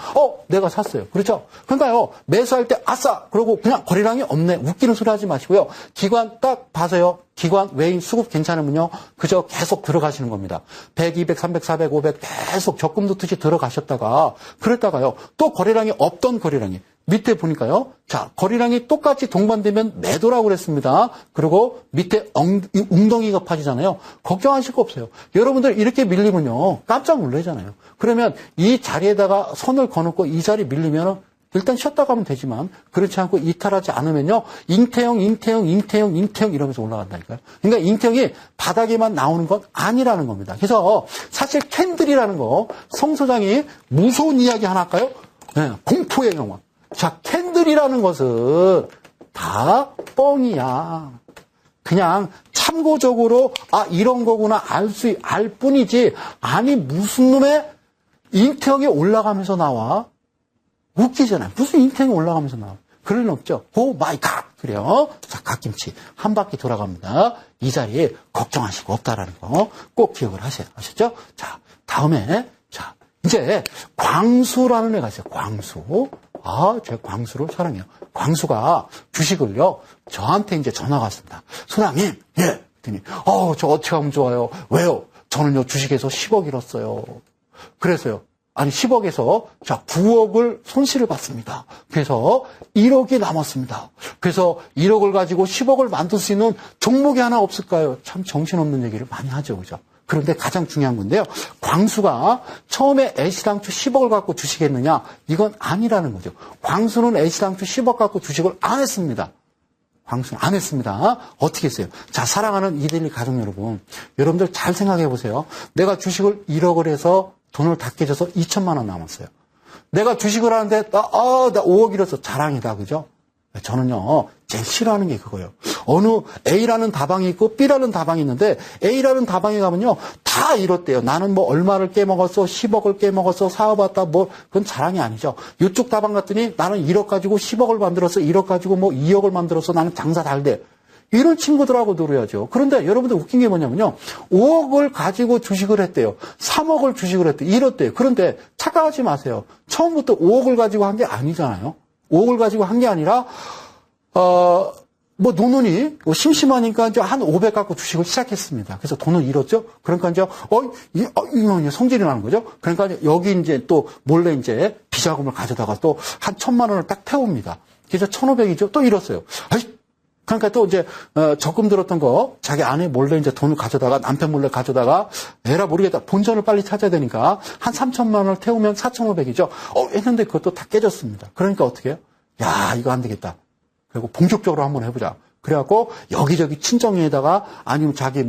내가 샀어요. 그렇죠? 그러니까요, 매수할 때 아싸! 그러고 그냥 거래량이 없네. 웃기는 소리 하지 마시고요. 기관 딱 봐서요. 기관, 외인, 수급 괜찮으면요. 그저 계속 들어가시는 겁니다. 100, 200, 300, 400, 500 계속 적금 넣듯이 들어가셨다가 그랬다가요. 또 거래량이 없던 거래량이 밑에 보니까요. 자, 거래량이 똑같이 동반되면 매도라고 그랬습니다. 그리고 밑에 웅덩이가 파지잖아요. 걱정하실 거 없어요. 여러분들 이렇게 밀리면요. 깜짝 놀라잖아요. 그러면 이 자리에다가 선을 거놓고 이 자리 밀리면 일단 쉬었다 가면 되지만 그렇지 않고 이탈하지 않으면요. 잉태형 이러면서 올라간다니까요. 그러니까 잉태형이 바닥에만 나오는 건 아니라는 겁니다. 그래서 사실 캔들이라는 거 성 소장이 무서운 이야기 하나 할까요? 네, 공포의 영화. 자, 캔들이라는 것은 다 뻥이야. 그냥 참고적으로 이런 거구나 알 뿐이지 아니 무슨 놈의 잉태형이 올라가면서 나와. 웃기잖아요. 무슨 잉태형이 올라가면서 나와. 그럴 일 없죠. 오 마이 갓. 그래요. 자, 갓김치 한 바퀴 돌아갑니다. 이 자리에 걱정하실 거 없다라는 거 꼭 기억을 하세요. 아셨죠? 자, 다음에 자, 이제 광수라는 애가 있어요. 광수. 제가 광수를 사랑해요. 광수가 주식을요, 저한테 이제 전화가 왔습니다. 소장님, 예. 그랬더니, 저 어떻게 하면 좋아요? 왜요? 저는요, 주식에서 10억 잃었어요. 그래서요, 10억에서, 9억을 손실을 봤습니다. 그래서 1억이 남았습니다. 그래서 1억을 가지고 10억을 만들 수 있는 종목이 하나 없을까요? 참 정신없는 얘기를 많이 하죠. 그죠? 그런데 가장 중요한 건데요. 광수가 처음에 애시당초 10억을 갖고 주식했느냐? 이건 아니라는 거죠. 광수는 애시당초 10억 갖고 주식을 안 했습니다. 광수는 안 했습니다. 어떻게 했어요? 자, 사랑하는 이데일리 가족 여러분. 여러분들 잘 생각해 보세요. 내가 주식을 1억을 해서 돈을 다 깨져서 2천만 원 남았어요. 내가 주식을 하는데, 나 5억 잃었어. 자랑이다. 그죠? 저는요, 제일 싫어하는 게 그거예요. 어느 A라는 다방이 있고 B라는 다방이 있는데 A라는 다방에 가면요, 다 이렇대요. 나는 뭐 얼마를 깨먹었어, 10억을 깨먹었어, 사업했다, 그건 자랑이 아니죠. 이쪽 다방 갔더니 나는 1억 가지고 10억을 만들었어, 1억 가지고 2억을 만들었어, 나는 장사 잘 돼. 이런 친구들하고 놀아야죠. 그런데 여러분들 웃긴 게 뭐냐면요, 5억을 가지고 주식을 했대요. 3억을 주식을 했대요. 이렇대요. 그런데 착각하지 마세요. 처음부터 5억을 가지고 한 게 아니잖아요. 5억을 가지고 한 게 아니라, 노는이 심심하니까 이제 한 500 갖고 주식을 시작했습니다. 그래서 돈을 잃었죠? 그러니까 이제, 이거 성질이 나는 거죠? 그러니까 여기 이제 또 몰래 이제 비자금을 가져다가 또 한 1,000만 원을 딱 태웁니다. 그래서 1,500이죠? 또 잃었어요. 그러니까 또 이제, 적금 들었던 거, 자기 아내 몰래 이제 돈을 가져다가, 남편 몰래 가져다가, 에라 모르겠다. 본전을 빨리 찾아야 되니까, 한 3,000만 원을 태우면 4,500이죠? 했는데 그것도 다 깨졌습니다. 그러니까 어떻게 해요? 야, 이거 안 되겠다. 그리고 본격적으로 한번 해보자. 그래갖고, 여기저기 친정에다가, 아니면 자기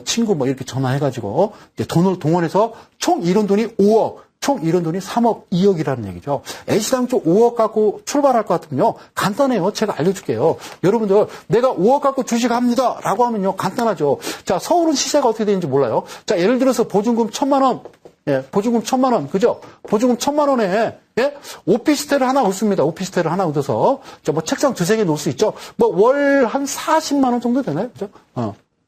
친구 이렇게 전화해가지고, 이제 돈을 동원해서 총 잃은 돈이 5억. 총 잃은 돈이 3억, 2억이라는 얘기죠. 애시당초 5억 갖고 출발할 것 같으면요. 간단해요. 제가 알려줄게요. 여러분들, 내가 5억 갖고 주식합니다. 라고 하면요. 간단하죠. 자, 서울은 시세가 어떻게 되는지 몰라요. 자, 예를 들어서 보증금 1,000만 원. 예, 보증금 1,000만 원. 그죠? 보증금 1,000만 원에, 예? 오피스텔을 하나 얻습니다. 오피스텔을 하나 얻어서. 책상 2-3개 놓을 수 있죠. 월 한 40만 원 정도 되나요? 그죠?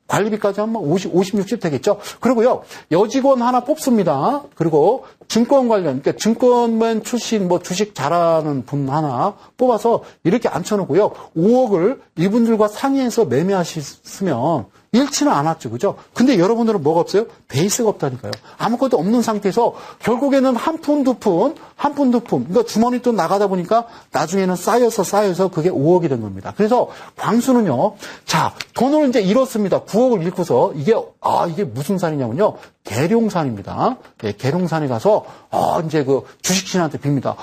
관리비까지 하면 50, 60 되겠죠. 그리고요, 여직원 하나 뽑습니다. 그리고 증권 관련, 그러니까 증권맨 출신 주식 잘하는 분 하나 뽑아서 이렇게 앉혀놓고요, 5억을 이분들과 상의해서 매매하셨으면 잃지는 않았죠. 그죠? 근데 여러분들은 뭐가 없어요? 베이스가 없다니까요. 아무것도 없는 상태에서 결국에는 한 푼, 두 푼. 그러니까 주머니 돈 나가다 보니까 나중에는 쌓여서 그게 5억이 된 겁니다. 그래서 광수는요, 자, 돈을 이제 잃었습니다. 9억을 잃고서 이게 무슨 산이냐면요. 계룡산입니다. 네, 계룡산에 가서 가서 이제 그 주식신한테 빕니다.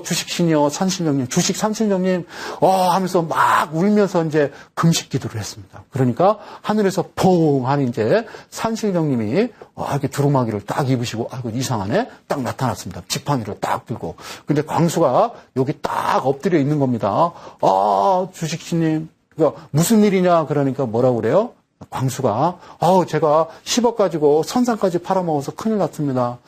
주식신이요, 산신령님, 주식 산신령님, 하면서 막 울면서 이제 금식 기도를 했습니다. 그러니까 하늘에서 퐁 하는 이제 산신령님이 이렇게 두루마기를 딱 입으시고, 아이고 이상하네, 딱 나타났습니다. 지팡이를 딱 들고. 근데 광수가 여기 딱 엎드려 있는 겁니다. 주식신님, 그러니까 무슨 일이냐 그러니까 뭐라고 그래요? 광수가 제가 10억 가지고 선상까지 팔아먹어서 큰일 났습니다.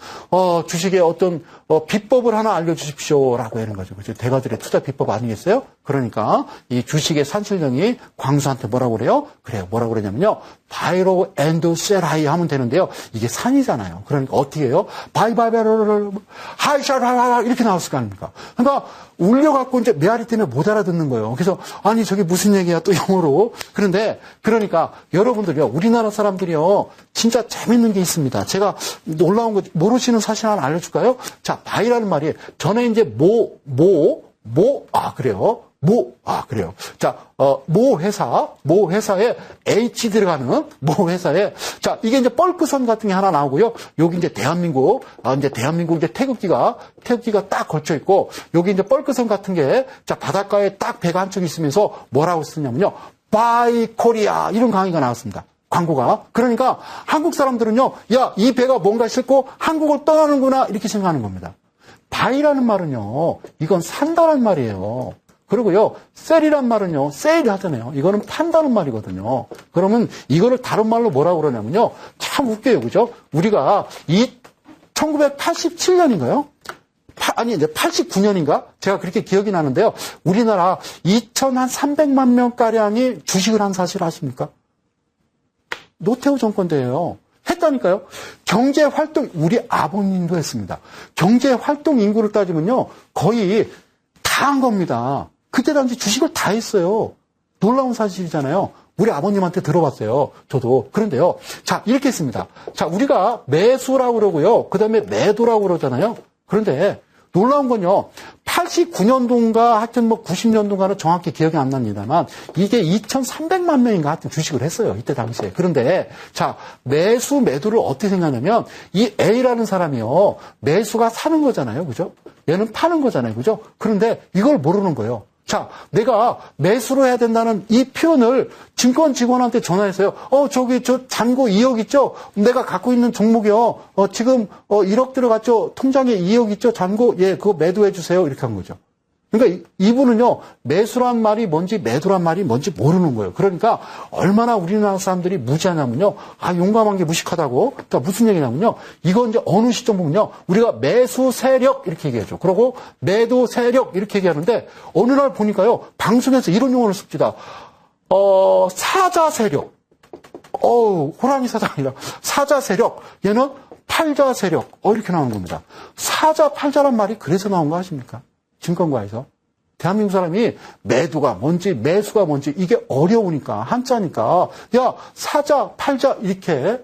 주식에 어떤 비법을 하나 알려주십시오라고 하는 거죠. 그죠? 대가들의 투자 비법 아니겠어요? 그러니까 이 주식의 산신령이 광수한테 뭐라고 그래요? 그래요. 뭐라고 그러냐면요. 바이로 앤드 셀하이 하면 되는데요. 이게 산이잖아요. 그러니까 어떻게 해요? 바이바이바를 하이샤라라 이렇게 나왔을 거 아닙니까? 그러니까 울려갖고 이제 메아리 때문에 못 알아듣는 거예요. 그래서 아니 저게 무슨 얘기야 또 영어로. 그런데 그러니까 여러분들이요. 우리나라 사람들이요. 진짜 재밌는 게 있습니다. 제가 놀라운 거 모르시는 사실 하나 알려줄까요? 자, 바이라는 말이 전에 이제 그래요. 그래요. 자, 모 회사에 H 들어가는 모 회사에 자, 이게 이제 뻘크선 같은 게 하나 나오고요. 여기 이제 대한민국 이제 태극기가 딱 걸쳐 있고 여기 이제 뻘크선 같은 게 자, 바닷가에 딱 배가 한쪽 있으면서 뭐라고 쓰냐면요. 바이 코리아 이런 강의가 나왔습니다. 광고가. 그러니까 한국 사람들은요. 야, 이 배가 뭔가 싣고 한국을 떠나는구나 이렇게 생각하는 겁니다. 바이라는 말은요. 이건 산다는 말이에요. 그리고요, 셀이란 말은요, 세일 하잖아요. 이거는 판다는 말이거든요. 그러면 이거를 다른 말로 뭐라고 그러냐면요. 참 웃겨요. 그죠? 우리가 1987년인가요? 이제 89년인가? 제가 그렇게 기억이 나는데요. 우리나라 2,300만 명가량이 주식을 한 사실 아십니까? 노태우 정권 때예요. 했다니까요. 경제활동, 우리 아버님도 했습니다. 경제활동 인구를 따지면요. 거의 다 한 겁니다. 그때 당시 주식을 다 했어요. 놀라운 사실이잖아요. 우리 아버님한테 들어봤어요. 저도. 그런데요. 자, 이렇게 했습니다. 자, 우리가 매수라고 그러고요. 그 다음에 매도라고 그러잖아요. 그런데 놀라운 건요. 89년도인가 하여튼 90년도인가는 정확히 기억이 안 납니다만 이게 2,300만 명인가 하여튼 주식을 했어요. 이때 당시에. 그런데 자, 매수 매도를 어떻게 생각하냐면 이 A라는 사람이요. 매수가 사는 거잖아요. 그죠? 얘는 파는 거잖아요. 그죠? 그런데 이걸 모르는 거예요. 자, 내가 매수로 해야 된다는 이 표현을 증권 직원한테 전화했어요. 저기 저 잔고 2억 있죠? 내가 갖고 있는 종목이요. 지금 1억 들어갔죠? 통장에 2억 있죠? 잔고 그거 매도해 주세요. 이렇게 한 거죠. 그러니까 이분은요. 매수란 말이 뭔지 매도란 말이 뭔지 모르는 거예요. 그러니까 얼마나 우리나라 사람들이 무지하냐면요. 용감한 게 무식하다고. 그러니까 무슨 얘기냐면요. 이거 이제 어느 시점 보면요. 우리가 매수 세력 이렇게 얘기하죠. 그리고 매도 세력 이렇게 얘기하는데 어느 날 보니까요. 방송에서 이런 용어를 씁니다. 사자 세력. 호랑이 사자가 아니라 사자 세력. 얘는 팔자 세력. 이렇게 나오는 겁니다. 사자 팔자란 말이 그래서 나온 거 아십니까? 증권가에서. 대한민국 사람이 매도가 뭔지 매수가 뭔지 이게 어려우니까 한자니까 야 사자 팔자 이렇게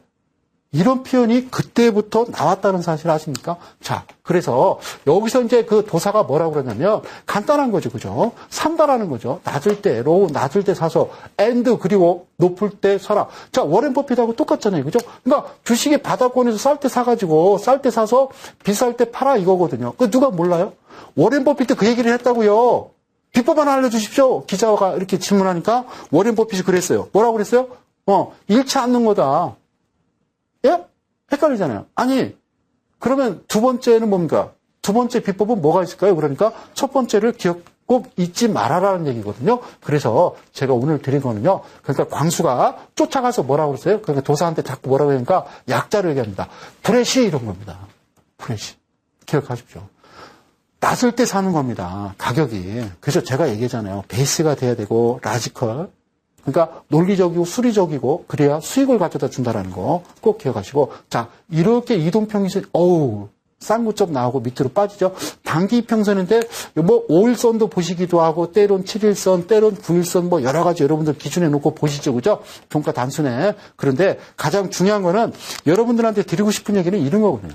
이런 표현이 그때부터 나왔다는 사실 아십니까? 자, 그래서 여기서 이제 그 도사가 뭐라고 그러냐면 간단한 거죠. 그죠? 산다라는 거죠. 낮을 때, 로우, 낮을 때 사서, 앤드, 그리고 높을 때 사라. 자, 워렌 버핏하고 똑같잖아요. 그죠? 그러니까 주식이 바닥권에서 쌀 때 사가지고, 쌀 때 사서 비쌀 때 팔아 이거거든요. 그 누가 몰라요? 워렌 버핏도 그 얘기를 했다고요. 비법 하나 알려주십시오. 기자가 이렇게 질문하니까 워렌 버핏이 그랬어요. 뭐라고 그랬어요? 잃지 않는 거다. 예? 헷갈리잖아요. 아니, 그러면 두 번째는 뭡니까? 두 번째 비법은 뭐가 있을까요? 그러니까 첫 번째를 꼭 잊지 말아라는 얘기거든요. 그래서 제가 오늘 드린 거는요. 그러니까 광수가 쫓아가서 뭐라고 그랬어요? 그러니까 도사한테 자꾸 뭐라고 하니까 약자로 얘기합니다. 프레시 이런 겁니다. 프레시. 기억하십시오. 낮을 때 사는 겁니다. 가격이. 그래서 제가 얘기하잖아요. 베이스가 돼야 되고 라지컬. 그러니까 논리적이고 수리적이고 그래야 수익을 가져다 준다라는 거 꼭 기억하시고 자 이렇게 이동평균선 쌍구점 나오고 밑으로 빠지죠. 단기 이평선인데 5일선도 보시기도 하고 때론 7일선 때론 9일선 여러 가지 여러분들 기준에 놓고 보시죠. 그죠? 종가 단순해. 그런데 가장 중요한 거는 여러분들한테 드리고 싶은 얘기는 이런 거거든요.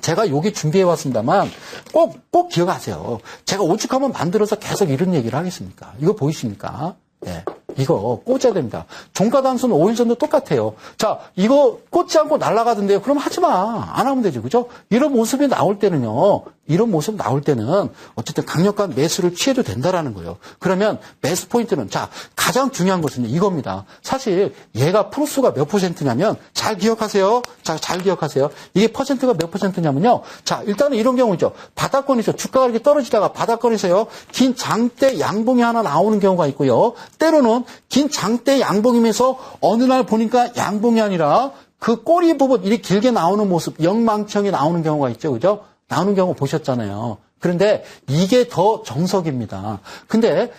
제가 여기 준비해 왔습니다만 꼭 기억하세요. 제가 오죽하면 만들어서 계속 이런 얘기를 하겠습니까? 이거 보이십니까? 예. 이거 꽂아야 됩니다. 종가 단수는 5일 전도 똑같아요. 자, 이거 꽂지 않고 날아가던데요. 그럼 하지 마. 안 하면 되죠. 그죠? 이런 모습이 나올 때는요. 이런 모습 나올 때는 어쨌든 강력한 매수를 취해도 된다라는 거예요. 그러면 매수 포인트는 자, 가장 중요한 것은 이겁니다. 사실 얘가 프로수가 몇 %냐면 잘 기억하세요. 자, 잘 기억하세요. 이게 퍼센트가 몇 %냐면요. 자, 일단은 이런 경우죠. 바닥권에서 주가가 이렇게 떨어지다가 바닥권에서요. 긴 장대 양봉이 하나 나오는 경우가 있고요. 때로는 긴 장대 양봉이면서 어느 날 보니까 양봉이 아니라 그 꼬리 부분 이렇게 길게 나오는 모습, 영망청이 나오는 경우가 있죠. 그죠? 나오는 경우 보셨잖아요. 그런데 이게 더 정석입니다. 근데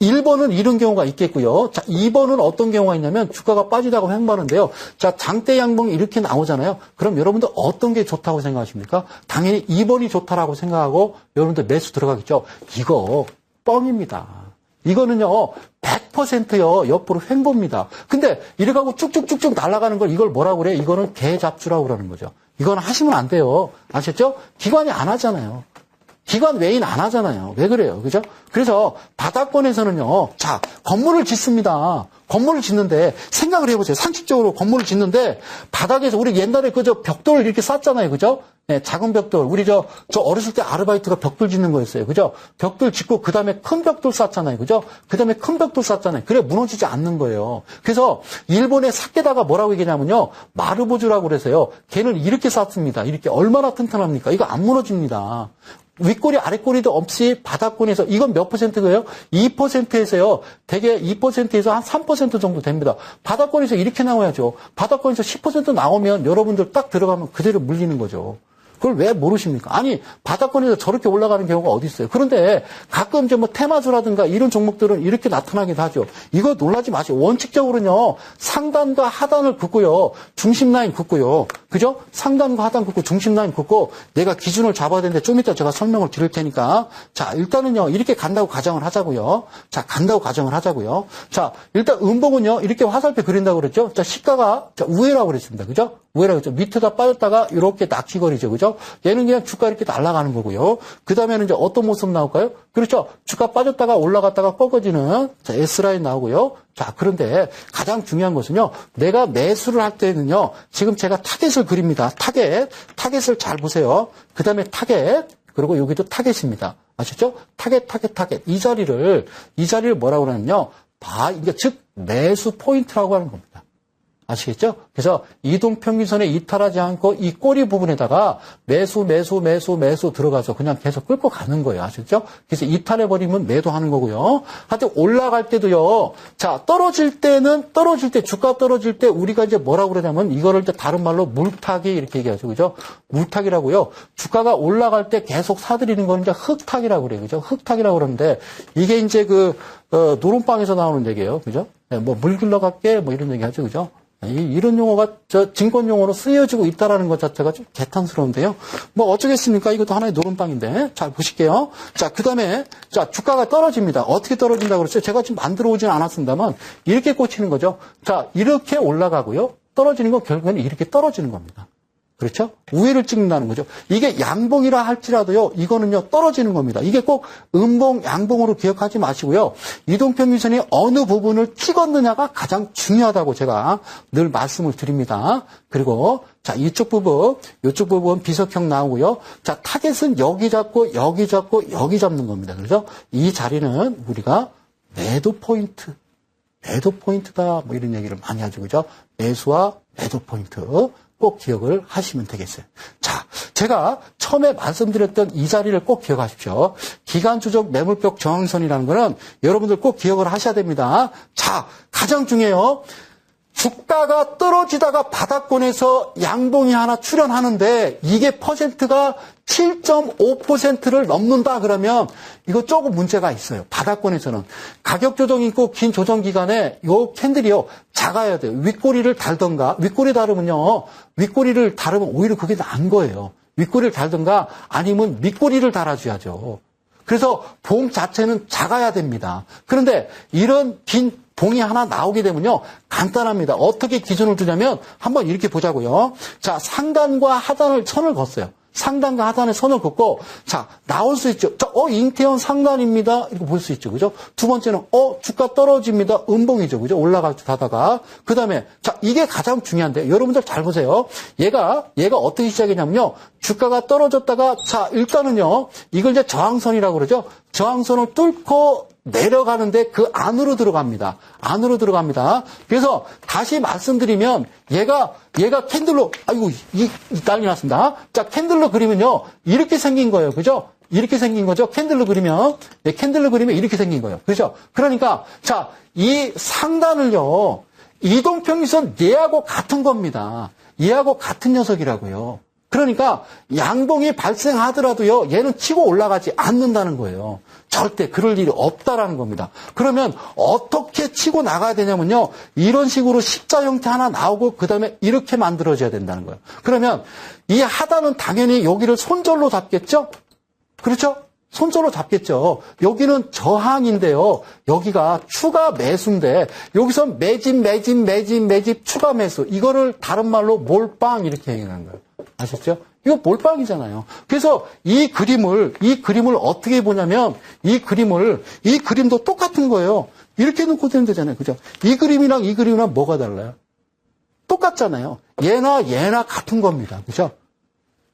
1번은 이런 경우가 있겠고요. 자, 2번은 어떤 경우가 있냐면 주가가 빠지다가 횡보하는데요. 자, 장대 양봉이 이렇게 나오잖아요. 그럼 여러분들 어떤 게 좋다고 생각하십니까? 당연히 2번이 좋다라고 생각하고 여러분들 매수 들어가겠죠. 이거 뻥입니다. 이거는요, 100%요, 옆으로 횡보입니다. 근데 이래가고 쭉쭉쭉쭉 날아가는 걸 이걸 뭐라고 그래? 이거는 개잡주라고 그러는 거죠. 이거는 하시면 안 돼요. 아셨죠? 기관이 안 하잖아요. 기관 외인 안 하잖아요. 왜 그래요? 그죠? 그래서 바닥권에서는요, 자, 건물을 짓습니다. 건물을 짓는데, 생각을 해보세요. 상식적으로 건물을 짓는데, 바닥에서 우리 옛날에 그저 벽돌을 이렇게 쌌잖아요. 그죠? 네, 작은 벽돌. 우리 저 어렸을 때 아르바이트가 벽돌 짓는 거였어요. 그죠? 벽돌 짓고, 그 다음에 큰 벽돌 쌌잖아요. 그죠? 그 다음에 큰 벽돌 쌌잖아요. 그래, 무너지지 않는 거예요. 그래서, 일본의 사케다가 뭐라고 얘기냐면요, 마르보주라고 그래서요, 걔는 이렇게 쌌습니다. 이렇게 얼마나 튼튼합니까? 이거 안 무너집니다. 윗꼬리 아랫꼬리도 없이 바닥권에서 이건 몇 %예요? 2%에서요. 대개 2%에서 한 3% 정도 됩니다. 바닥권에서 이렇게 나와야죠. 바닥권에서 10% 나오면 여러분들 딱 들어가면 그대로 물리는 거죠. 그걸 왜 모르십니까? 아니, 바닥권에서 저렇게 올라가는 경우가 어디 있어요? 그런데 가끔 이제 뭐 테마주라든가 이런 종목들은 이렇게 나타나기도 하죠. 이거 놀라지 마세요. 원칙적으로는요, 상단과 하단을 긋고요, 중심 라인 긋고요. 그죠? 상단과 하단 긋고 중심 라인 긋고 내가 기준을 잡아야 되는데 좀 이따 제가 설명을 드릴 테니까. 자, 일단은요, 이렇게 간다고 가정을 하자고요. 자, 간다고 가정을 하자고요. 자, 일단 음봉은요, 이렇게 화살표 그린다고 그랬죠? 자, 시가가 자, 우회라고 그랬습니다. 그죠? 우회라고 했죠. 밑에다 빠졌다가 이렇게 낚시거리죠. 그죠? 얘는 그냥 주가 이렇게 날아가는 거고요. 그 다음에는 이제 어떤 모습 나올까요? 그렇죠. 주가 빠졌다가 올라갔다가 꺾어지는 자, S라인 나오고요. 자, 그런데 가장 중요한 것은요. 내가 매수를 할 때는요. 지금 제가 타겟을 그립니다. 타겟을 잘 보세요. 그 다음에 타겟, 그리고 여기도 타겟입니다. 아셨죠? 타겟. 이 자리를 뭐라고 하냐면요. 그러니까 즉, 매수 포인트라고 하는 겁니다. 아시겠죠? 그래서 이동평균선에 이탈하지 않고 이 꼬리 부분에다가 매수 들어가서 그냥 계속 끌고 가는 거예요. 아시겠죠? 그래서 이탈해버리면 매도하는 거고요. 하여튼 올라갈 때도요. 자, 떨어질 때, 주가 떨어질 때 우리가 이제 뭐라고 그러냐면 이거를 이제 다른 말로 물타기 이렇게 얘기하죠. 그죠? 물타기라고요. 주가가 올라갈 때 계속 사들이는 건 이제 흙타기라고 그래요. 그죠? 흙타기라고 그러는데 이게 이제 노름방에서 나오는 얘기예요. 그죠? 네, 뭐 물 길러갈게 뭐 이런 얘기 하죠. 그죠? 이런 용어가 증권 용어로 쓰여지고 있다라는 것 자체가 좀 개탄스러운데요. 뭐 어쩌겠습니까? 이것도 하나의 노름방인데 잘 보실게요. 자, 그다음에 자, 주가가 떨어집니다. 어떻게 떨어진다고 그랬어요? 제가 지금 만들어 오지는 않았습니다만 이렇게 꽂히는 거죠. 자, 이렇게 올라가고요. 떨어지는 건 결국에는 이렇게 떨어지는 겁니다. 그렇죠? 우회를 찍는다는 거죠. 이게 양봉이라 할지라도요, 이거는요, 떨어지는 겁니다. 이게 꼭 음봉, 양봉으로 기억하지 마시고요. 이동평균선이 어느 부분을 찍었느냐가 가장 중요하다고 제가 늘 말씀을 드립니다. 그리고, 자, 이쪽 부분 비석형 나오고요. 자, 타겟은 여기 잡고, 여기 잡는 겁니다. 그래서 이 자리는 우리가 매도 포인트다, 뭐 이런 얘기를 많이 하죠. 그죠? 매수와 매도 포인트. 꼭 기억을 하시면 되겠어요. 자, 제가 처음에 말씀드렸던 이 자리를 꼭 기억하십시오. 기간추적 매물벽 저항선이라는 거는 여러분들 꼭 기억을 하셔야 됩니다. 자, 가장 중요해요. 주가가 떨어지다가 바닥권에서 양봉이 하나 출현하는데 이게 퍼센트가 7.5%를 넘는다 그러면 이거 조금 문제가 있어요. 바닥권에서는. 가격 조정이 있고 긴 조정 기간에 이 캔들이요. 작아야 돼요. 윗꼬리를 달던가. 윗꼬리 다르면 오히려 그게 나은 거예요. 윗꼬리를 달던가 아니면 밑꼬리를 달아줘야죠. 그래서 봉 자체는 작아야 됩니다. 그런데 이런 긴 봉이 하나 나오게 되면요. 간단합니다. 어떻게 기준을 두냐면 한번 이렇게 보자고요. 자, 상단과 하단을 선을 걷어요. 상단과 하단에 선을 긋고, 자, 나올 수 있죠. 자, 인태원 상단입니다. 이렇게 볼 수 있죠. 그죠? 두 번째는, 주가 떨어집니다. 음봉이죠. 그죠? 올라갈 듯 하다가. 그 다음에, 자, 이게 가장 중요한데, 여러분들 잘 보세요. 얘가 어떻게 시작이냐면요. 주가가 떨어졌다가, 자, 일단은요, 이걸 이제 저항선이라고 그러죠. 저항선을 뚫고 내려가는데 그 안으로 들어갑니다. 안으로 들어갑니다. 그래서 다시 말씀드리면 얘가 캔들로 아이고 이 난리 났습니다. 자, 캔들로 그리면요. 이렇게 생긴 거예요. 그죠? 이렇게 생긴 거죠. 캔들로 그리면 캔들로 그리면 이렇게 생긴 거예요. 그죠? 그러니까 자, 이 상단을요. 이동평균선 얘하고 같은 겁니다. 얘하고 같은 녀석이라고요. 그러니까 양봉이 발생하더라도요. 얘는 치고 올라가지 않는다는 거예요. 절대 그럴 일이 없다라는 겁니다. 그러면 어떻게 치고 나가야 되냐면요. 이런 식으로 십자 형태 하나 나오고 그다음에 이렇게 만들어져야 된다는 거예요. 그러면 이 하단은 당연히 여기를 손절로 잡겠죠? 그렇죠? 손절로 잡겠죠. 여기는 저항인데요. 여기가 추가 매수인데 여기서 매집 추가 매수. 이거를 다른 말로 몰빵 이렇게 얘기하는 거예요. 아셨죠? 이거 몰빵이잖아요. 그래서 이 그림을 어떻게 보냐면 이 그림도 똑같은 거예요. 이렇게 놓고 되면 되잖아요. 그죠? 이 그림이랑 뭐가 달라요? 똑같잖아요. 얘나 같은 겁니다. 그죠?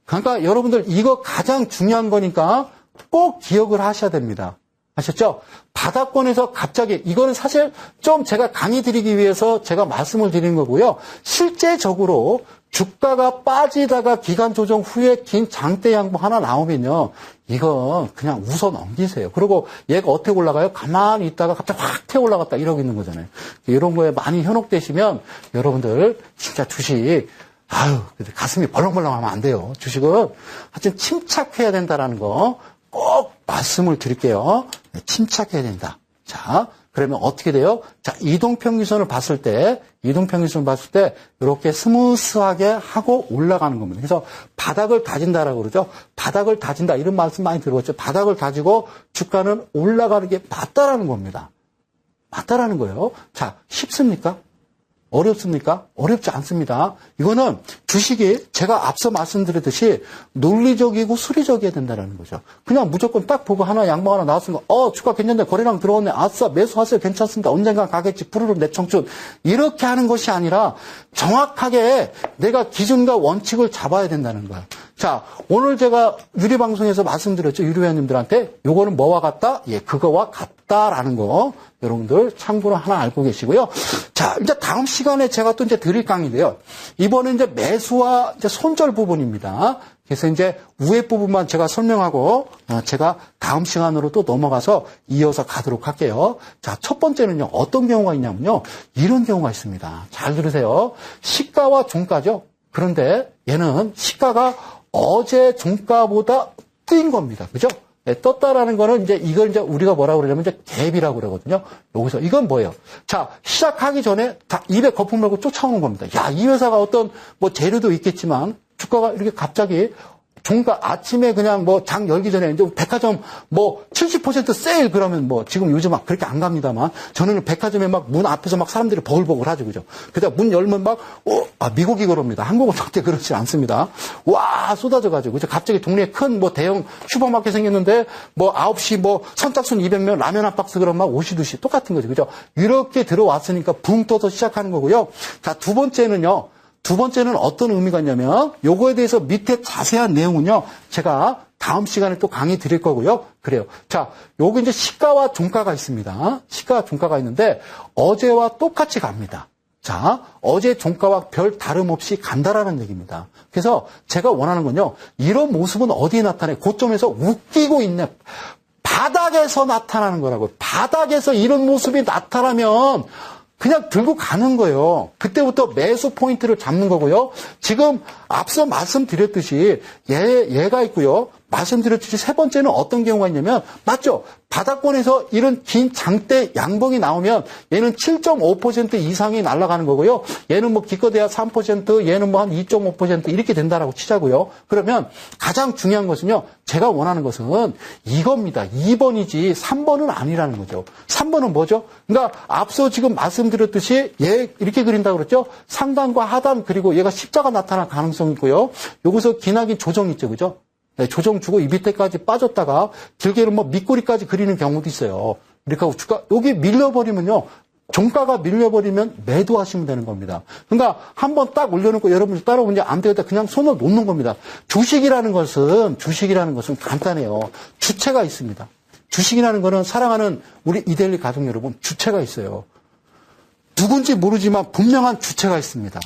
그러니까 여러분들 이거 가장 중요한 거니까 꼭 기억을 하셔야 됩니다. 아셨죠? 바닥권에서 갑자기 이거는 사실 좀 제가 강의 드리기 위해서 제가 말씀을 드리는 거고요. 실제적으로 주가가 빠지다가 기간 조정 후에 긴 장대 양봉 하나 나오면요. 이거 그냥 웃어 넘기세요. 그리고 얘가 어떻게 올라가요? 가만히 있다가 갑자기 확 튀어 올라갔다 이러고 있는 거잖아요. 이런 거에 많이 현혹되시면 여러분들 진짜 주식 가슴이 벌렁벌렁하면 안 돼요. 주식은 하여튼 침착해야 된다라는 거 꼭 말씀을 드릴게요. 침착해야 된다. 자, 그러면 어떻게 돼요? 자, 이동평균선을 봤을 때 이렇게 스무스하게 하고 올라가는 겁니다. 그래서 바닥을 다진다라고 그러죠. 바닥을 다진다 이런 말씀 많이 들어봤죠. 바닥을 다지고 주가는 올라가는 게 맞다라는 겁니다. 맞다라는 거예요. 자, 쉽습니까? 어렵습니까? 어렵지 않습니다. 이거는 주식이 제가 앞서 말씀드렸듯이 논리적이고 수리적이어야 된다는 거죠. 그냥 무조건 딱 보고 하나 양봉 하나 나왔으니까 주가 괜찮네. 거래량 들어오네. 아싸 매수하세요. 괜찮습니다. 언젠가 가겠지. 푸르르 내 청춘. 이렇게 하는 것이 아니라 정확하게 내가 기준과 원칙을 잡아야 된다는 거예요. 자, 오늘 제가 유리방송에서 말씀드렸죠. 유리회원님들한테 요거는 뭐와 같다? 예, 그거와 같다라는 거 여러분들 참고로 하나 알고 계시고요. 자, 이제 다음 시간에 제가 또 이제 드릴 강의인데요. 이번에 이제 매수와 이제 손절 부분입니다. 그래서 이제 위에 부분만 제가 설명하고 제가 다음 시간으로 또 넘어가서 이어서 가도록 할게요. 자, 첫 번째는요. 어떤 경우가 있냐면요. 이런 경우가 있습니다. 잘 들으세요. 시가와 종가죠. 그런데 얘는 시가가 어제 종가보다 뛴 겁니다. 그죠? 네, 떴다라는 거는 이걸 우리가 뭐라고 그러냐면 갭이라고 그러거든요. 여기서 이건 뭐예요? 자, 시작하기 전에 다 입에 거품 물고 쫓아오는 겁니다. 야, 이 회사가 어떤 재료도 있겠지만 주가가 이렇게 갑자기 종가 아침에 그냥 장 열기 전에 이제 백화점 70% 세일 그러면 지금 요즘 막 그렇게 안 갑니다만 저는 백화점에 막 문 앞에서 막 사람들이 버글버글 하죠. 그죠? 그다음 문 열면 미국이 그럽니다. 한국은 절대 그렇지 않습니다. 와, 쏟아져 가지고 그죠? 갑자기 동네에 큰 대형 슈퍼마켓 생겼는데 9시 선착순 200명 라면 한 박스 그러면 막 오시듯이 똑같은 거죠. 그죠? 이렇게 들어왔으니까 붕 떠서 시작하는 거고요. 자, 두 번째는 어떤 의미가 있냐면 요거에 대해서 밑에 자세한 내용은요. 제가 다음 시간에 또 강의 드릴 거고요. 그래요. 자, 요거 이제 시가와 종가가 있습니다. 시가와 종가가 있는데 어제와 똑같이 갑니다. 자, 어제 종가와 별 다름없이 간다라는 얘기입니다. 그래서 제가 원하는 건요. 이런 모습은 어디에 나타내? 고점에서 웃기고 있네. 바닥에서 나타나는 거라고요. 바닥에서 이런 모습이 나타나면 그냥 들고 가는 거예요. 그때부터 매수 포인트를 잡는 거고요. 지금 앞서 말씀드렸듯이 얘가 있고요. 말씀드렸듯이 세 번째는 어떤 경우가 있냐면, 맞죠? 바닥권에서 이런 긴 장대 양봉이 나오면 얘는 7.5% 이상이 날아가는 거고요. 얘는 뭐 기껏해야 3%, 얘는 뭐 한 2.5% 이렇게 된다라고 치자고요. 그러면 가장 중요한 것은요, 제가 원하는 것은 이겁니다. 2번이지 3번은 아니라는 거죠. 3번은 뭐죠? 그러니까 앞서 지금 말씀드렸듯이 얘 이렇게 그린다고 그랬죠? 상단과 하단 그리고 얘가 십자가 나타날 가능성이 있고요. 여기서 기나긴 조정 있죠, 그죠? 네, 조정 주고 이 밑에까지 빠졌다가 길게는 뭐 밑꼬리까지 그리는 경우도 있어요. 이렇게 하고 주가 여기 밀려버리면요. 종가가 밀려버리면 매도하시면 되는 겁니다. 그러니까 한번 딱 올려놓고 여러분들 따라오면 안 되겠다. 그냥 손을 놓는 겁니다. 주식이라는 것은 간단해요. 주체가 있습니다. 주식이라는 거는 사랑하는 우리 이데일리 가족 여러분, 주체가 있어요. 누군지 모르지만 분명한 주체가 있습니다.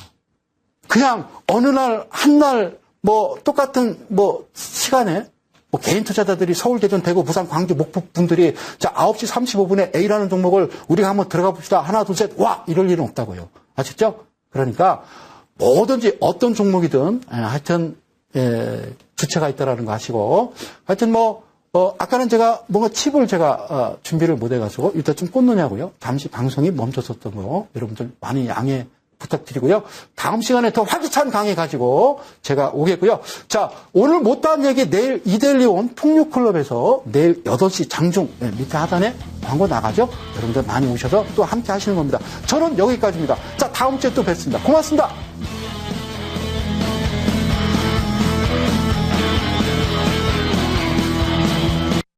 그냥 어느 날, 한 날, 뭐, 똑같은, 뭐, 시간에, 뭐, 개인 투자자들이 서울, 대전, 대구, 부산, 광주, 목포 분들이, 자, 9시 35분에 A라는 종목을 우리가 한번 들어가 봅시다. 하나, 둘, 셋, 와! 이럴 일은 없다고요. 아셨죠? 그러니까, 뭐든지 어떤 종목이든, 하여튼, 주체가 있다라는 거 아시고, 하여튼 뭐, 아까는 제가 뭔가 칩을 제가, 준비를 못 해가지고, 일단 좀 꽂느냐고요. 잠시 방송이 멈췄었던 거, 여러분들 많이 양해 부탁드리고요. 다음 시간에 더 활기찬 강의 가지고 제가 오겠고요. 자, 오늘 못다한 얘기 내일 이데일리온 풍류클럽에서 내일 8시 장중 밑에 하단에 광고 나가죠. 여러분들 많이 오셔서 또 함께 하시는 겁니다. 저는 여기까지입니다. 자, 다음 주에 또 뵙습니다. 고맙습니다.